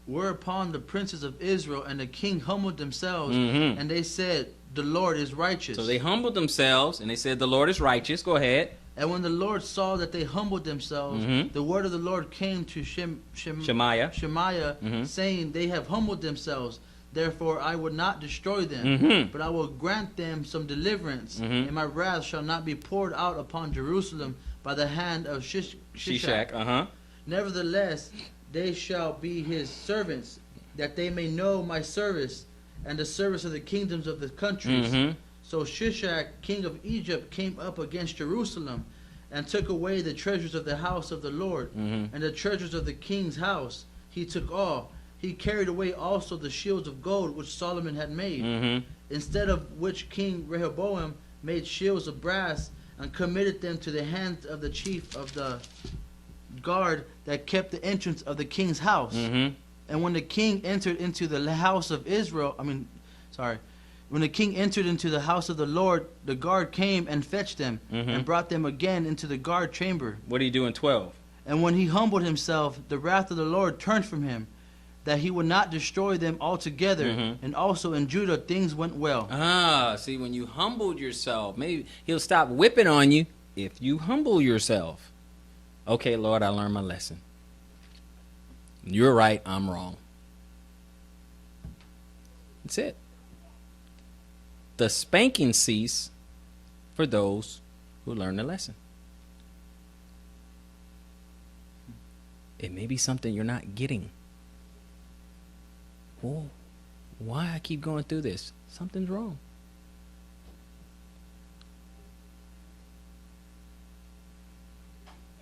B: Whereupon the princes of Israel and the king humbled themselves,
A: Mhm.
B: and they said, the Lord is righteous.
A: So they humbled themselves, and they said, the Lord is righteous. Go ahead.
B: And when the Lord saw that they humbled themselves,
A: Mhm.
B: the word of the Lord came to
A: Shemaiah.
B: Shemaiah, saying, they have humbled themselves, therefore I would not destroy them,
A: Mhm.
B: but I will grant them some deliverance,
A: Mhm.
B: and my wrath shall not be poured out upon Jerusalem by the hand of Shishak.
A: Uh-huh.
B: Nevertheless, they shall be his servants, that they may know my service, and the service of the kingdoms of the countries.
A: Mhm.
B: So Shishak, king of Egypt, came up against Jerusalem, and took away the treasures of the house of the Lord,
A: Mhm.
B: and the treasures of the king's house. He took all. He carried away also the shields of gold which Solomon had made,
A: Mhm.
B: instead of which King Rehoboam made shields of brass, and committed them to the hands of the chief of the guard that kept the entrance of the king's house.
A: Mhm.
B: And when the king entered into the house of Israel, when the king entered into the house of the Lord, the guard came and fetched them, and brought them again into the guard chamber.
A: What do you do in 12?
B: And when he humbled himself, the wrath of the Lord turned from him, that he would not destroy them altogether. And also in Judah things went well.
A: See, when you humbled yourself, maybe he'll stop whipping on you if you humble yourself. Okay, Lord, I learned my lesson. You're right, I'm wrong. That's it. The spanking cease for those who learn the lesson. It may be something you're not getting. Whoa, why I keep going through this? Something's wrong.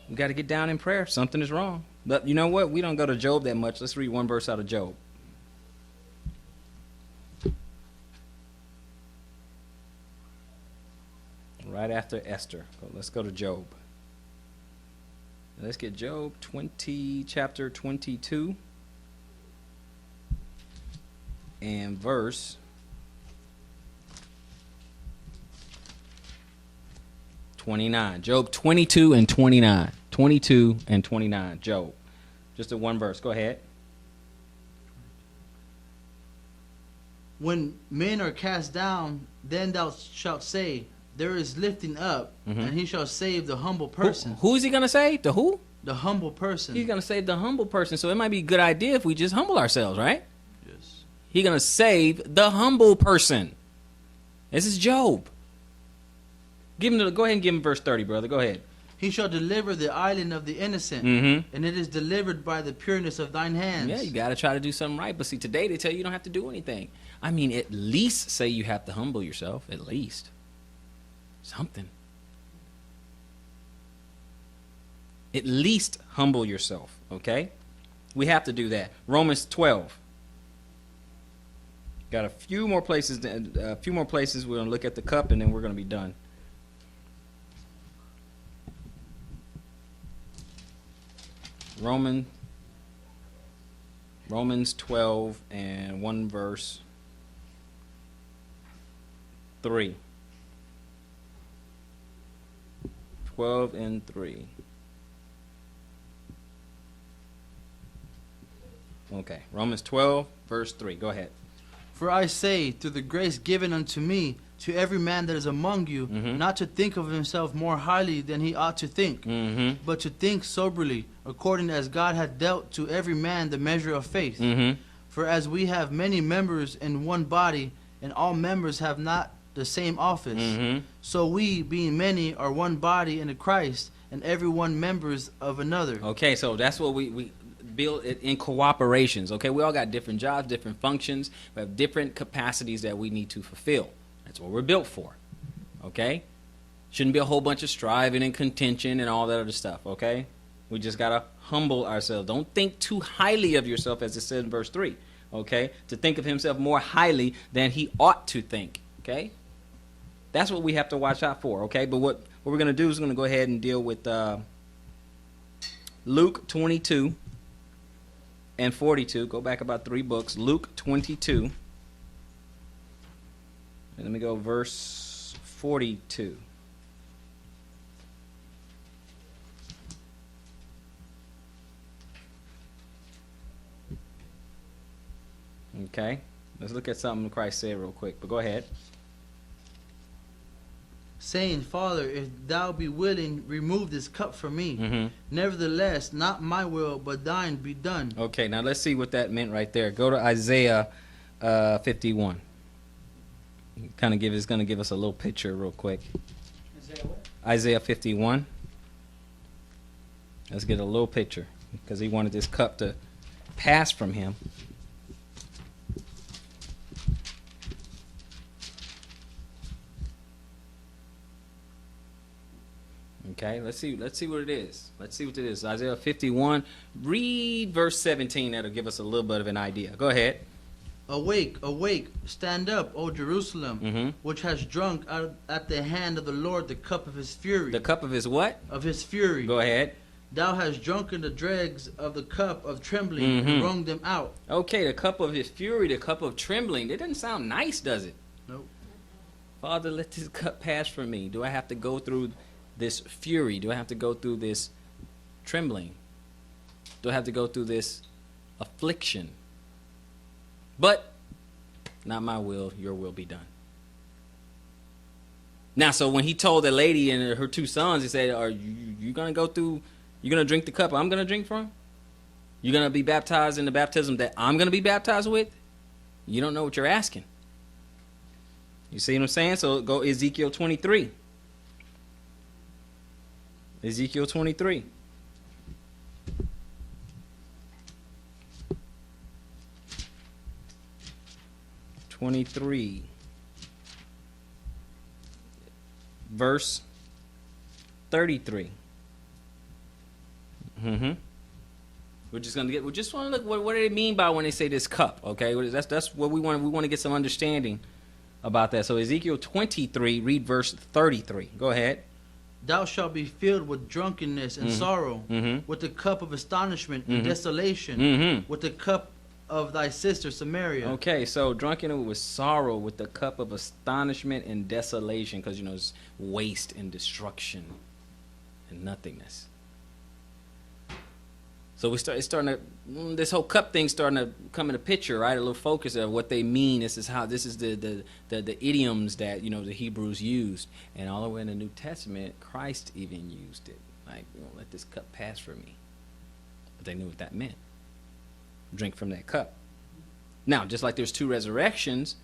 A: We got to get down in prayer. Something is wrong. But you know what? We don't go to Job that much. Let's read one verse out of Job. right after Esther. Let's go to Job. Let's get Job 20, chapter 22, and verse 29. Job 22 and 29. 22 and 29. Job. Just a one verse. Go ahead.
B: When men are cast down, then thou shalt say, there is lifting up, and he shall save the humble person.
A: Who is he going to save? The who?
B: The humble person.
A: He's going to save the humble person. So it might be a good idea if we just humble ourselves, right?
B: Yes.
A: He's going to save the humble person. This is Job. Go ahead and give him verse 30, brother. Go ahead.
B: He shall deliver the island of the innocent, and it is delivered by the pureness of thine hands.
A: Yeah, you got to try to do something right. But see, today they tell you don't have to do anything. I mean, at least say you have to humble yourself. At least. Something. At least humble yourself, okay? We have to do that. Romans 12. Got a few more places. We're going to look at the cup, and then we're going to be done. Romans 12 and 1 verse 3. 12 and 3. Okay, Romans 12, verse 3. Go ahead.
B: For I say, through the grace given unto me, to every man that is among you, not to think of himself more highly than he ought to think, but to think soberly, according as God hath dealt to every man the measure of faith. For as we have many members in one body, and all members have not the same office, so we, being many, are one body in Christ, and every one members of another.
A: Okay, so that's what we build it in cooperations. Okay, we all got different jobs, different functions. We have different capacities that we need to fulfill. That's what we're built for. Okay, shouldn't be a whole bunch of striving and contention and all that other stuff. Okay, we just gotta humble ourselves. Don't think too highly of yourself, as it says in verse 3. Okay, to think of himself more highly than he ought to think. Okay, that's what we have to watch out for. Okay, but what we're gonna do is we're gonna go ahead and deal with Luke 22 and 42. Go back about 3 books. Luke 22. And let me go verse 42. Okay. Let's look at something Christ said real quick. But go ahead.
B: Saying, Father, if thou be willing, remove this cup from me. Nevertheless, not my will, but thine be done.
A: Okay, now let's see what that meant right there. Go to Isaiah 51. Kind of it's going to give us a little picture real quick. Isaiah 51. Let's get a little picture, because he wanted this cup to pass from him. Okay, let's see what it is. Let's see what it is. Isaiah 51. Read verse 17. That'll give us a little bit of an idea. Go ahead.
B: Awake, awake, stand up, O Jerusalem, which has drunk out at the hand of the Lord the cup of his fury.
A: The cup of his what?
B: Of his fury.
A: Go ahead.
B: Thou hast drunken the dregs of the cup of trembling and wrung them out.
A: Okay, the cup of his fury, the cup of trembling. That doesn't sound nice, does it?
B: Nope.
A: Father, let this cup pass from me. Do I have to go through this fury? Do I have to go through this trembling? Do I have to go through this affliction? But not my will, your will be done. Now, so when he told the lady and her 2 sons, he said, are you going to go through, you're going to drink the cup I'm going to drink from? You're going to be baptized in the baptism that I'm going to be baptized with? You don't know what you're asking. You see what I'm saying? So go Ezekiel 23. Ezekiel 23. Verse 33. We just want to look what do they mean by when they say this cup, okay? That's what we want. We want to get some understanding about that. So Ezekiel 23, read verse 33. Go ahead.
B: Thou shalt be filled with drunkenness and sorrow,
A: Mhm.
B: with the cup of astonishment and desolation,
A: Mhm.
B: with the cup of thy sister Samaria.
A: Okay, so drunken with sorrow, with the cup of astonishment and desolation, because it's waste and destruction and nothingness. So it's starting to, this whole cup thing starting to come in a picture, right? A little focus of what they mean. This is the idioms that the Hebrews used, and all the way in the New Testament, Christ even used it. Like, let this cup pass for me. But they knew what that meant. Drink from that cup. Now, just like there's two resurrections,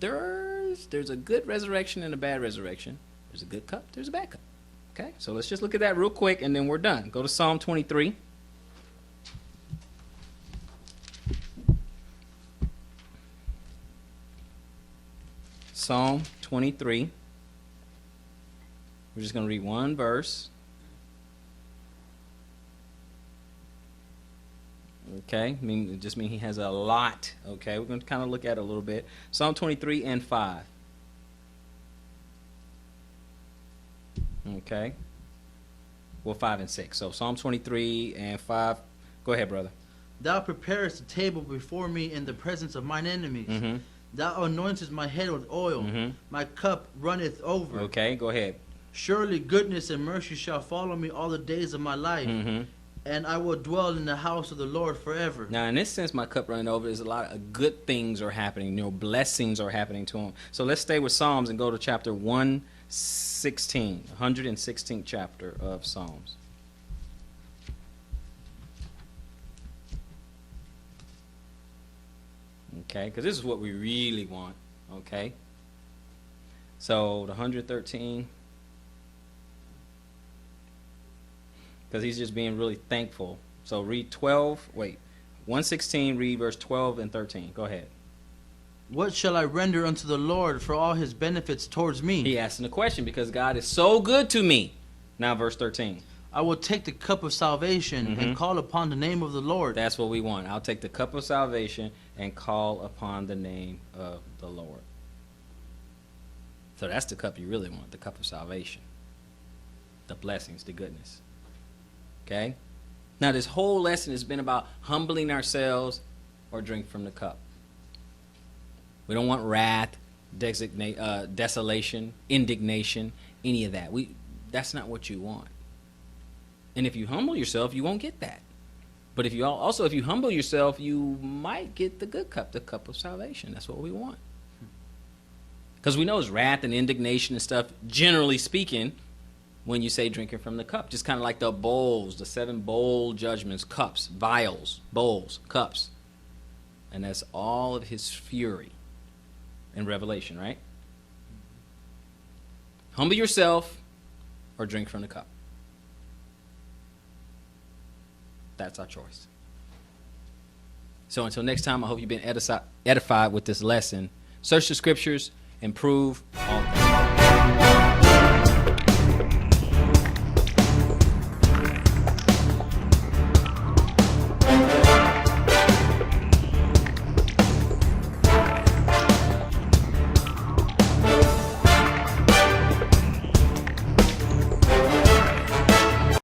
A: there's a good resurrection and a bad resurrection. There's a good cup, there's a bad cup. Okay, so let's just look at that real quick, and then we're done. Go to Psalm 23. Psalm 23. We're just going to read one verse. Okay, it just means he has a lot. Okay, we're going to kind of look at it a little bit. Psalm 23 and 5. Okay. Well, 5 and 6. So Psalm 23 and 5. Go ahead, brother.
B: Thou preparest a table before me in the presence of mine enemies.
A: Mm-hmm.
B: Thou anointest my head with oil.
A: Mhm.
B: My cup runneth over.
A: Okay, go ahead.
B: Surely goodness and mercy shall follow me all the days of my life,
A: Mm-hmm.
B: and I will dwell in the house of the Lord forever.
A: Now, in this sense, my cup running over is a lot of good things are happening. Blessings are happening to him. So let's stay with Psalms and go to chapter 116, 116th chapter of Psalms. Okay, because this is what we really want. Okay. So the 113, because he's just being really thankful. So read 116, read verse 12 and 13. Go ahead.
B: What shall I render unto the Lord for all his benefits towards me?
A: He asking the question because God is so good to me. Now verse 13.
B: I will take the cup of salvation and call upon the name of the Lord.
A: That's what we want. I'll take the cup of salvation and call upon the name of the Lord. So that's the cup you really want, the cup of salvation. The blessings, the goodness. Okay? Now this whole lesson has been about humbling ourselves or drink from the cup. We don't want wrath, desolation, indignation, any of that. That's not what you want. And if you humble yourself, you won't get that. But if you humble yourself, you might get the good cup, the cup of salvation. That's what we want. Because we know it's wrath and indignation and stuff, generally speaking, when you say drinking from the cup. Just kind of like the bowls, the 7 bowl judgments, cups, vials, bowls, cups. And that's all of his fury in Revelation, right? Humble yourself or drink from the cup. That's our choice. So until next time, I hope you've been edified with this lesson. Search the scriptures and prove all things.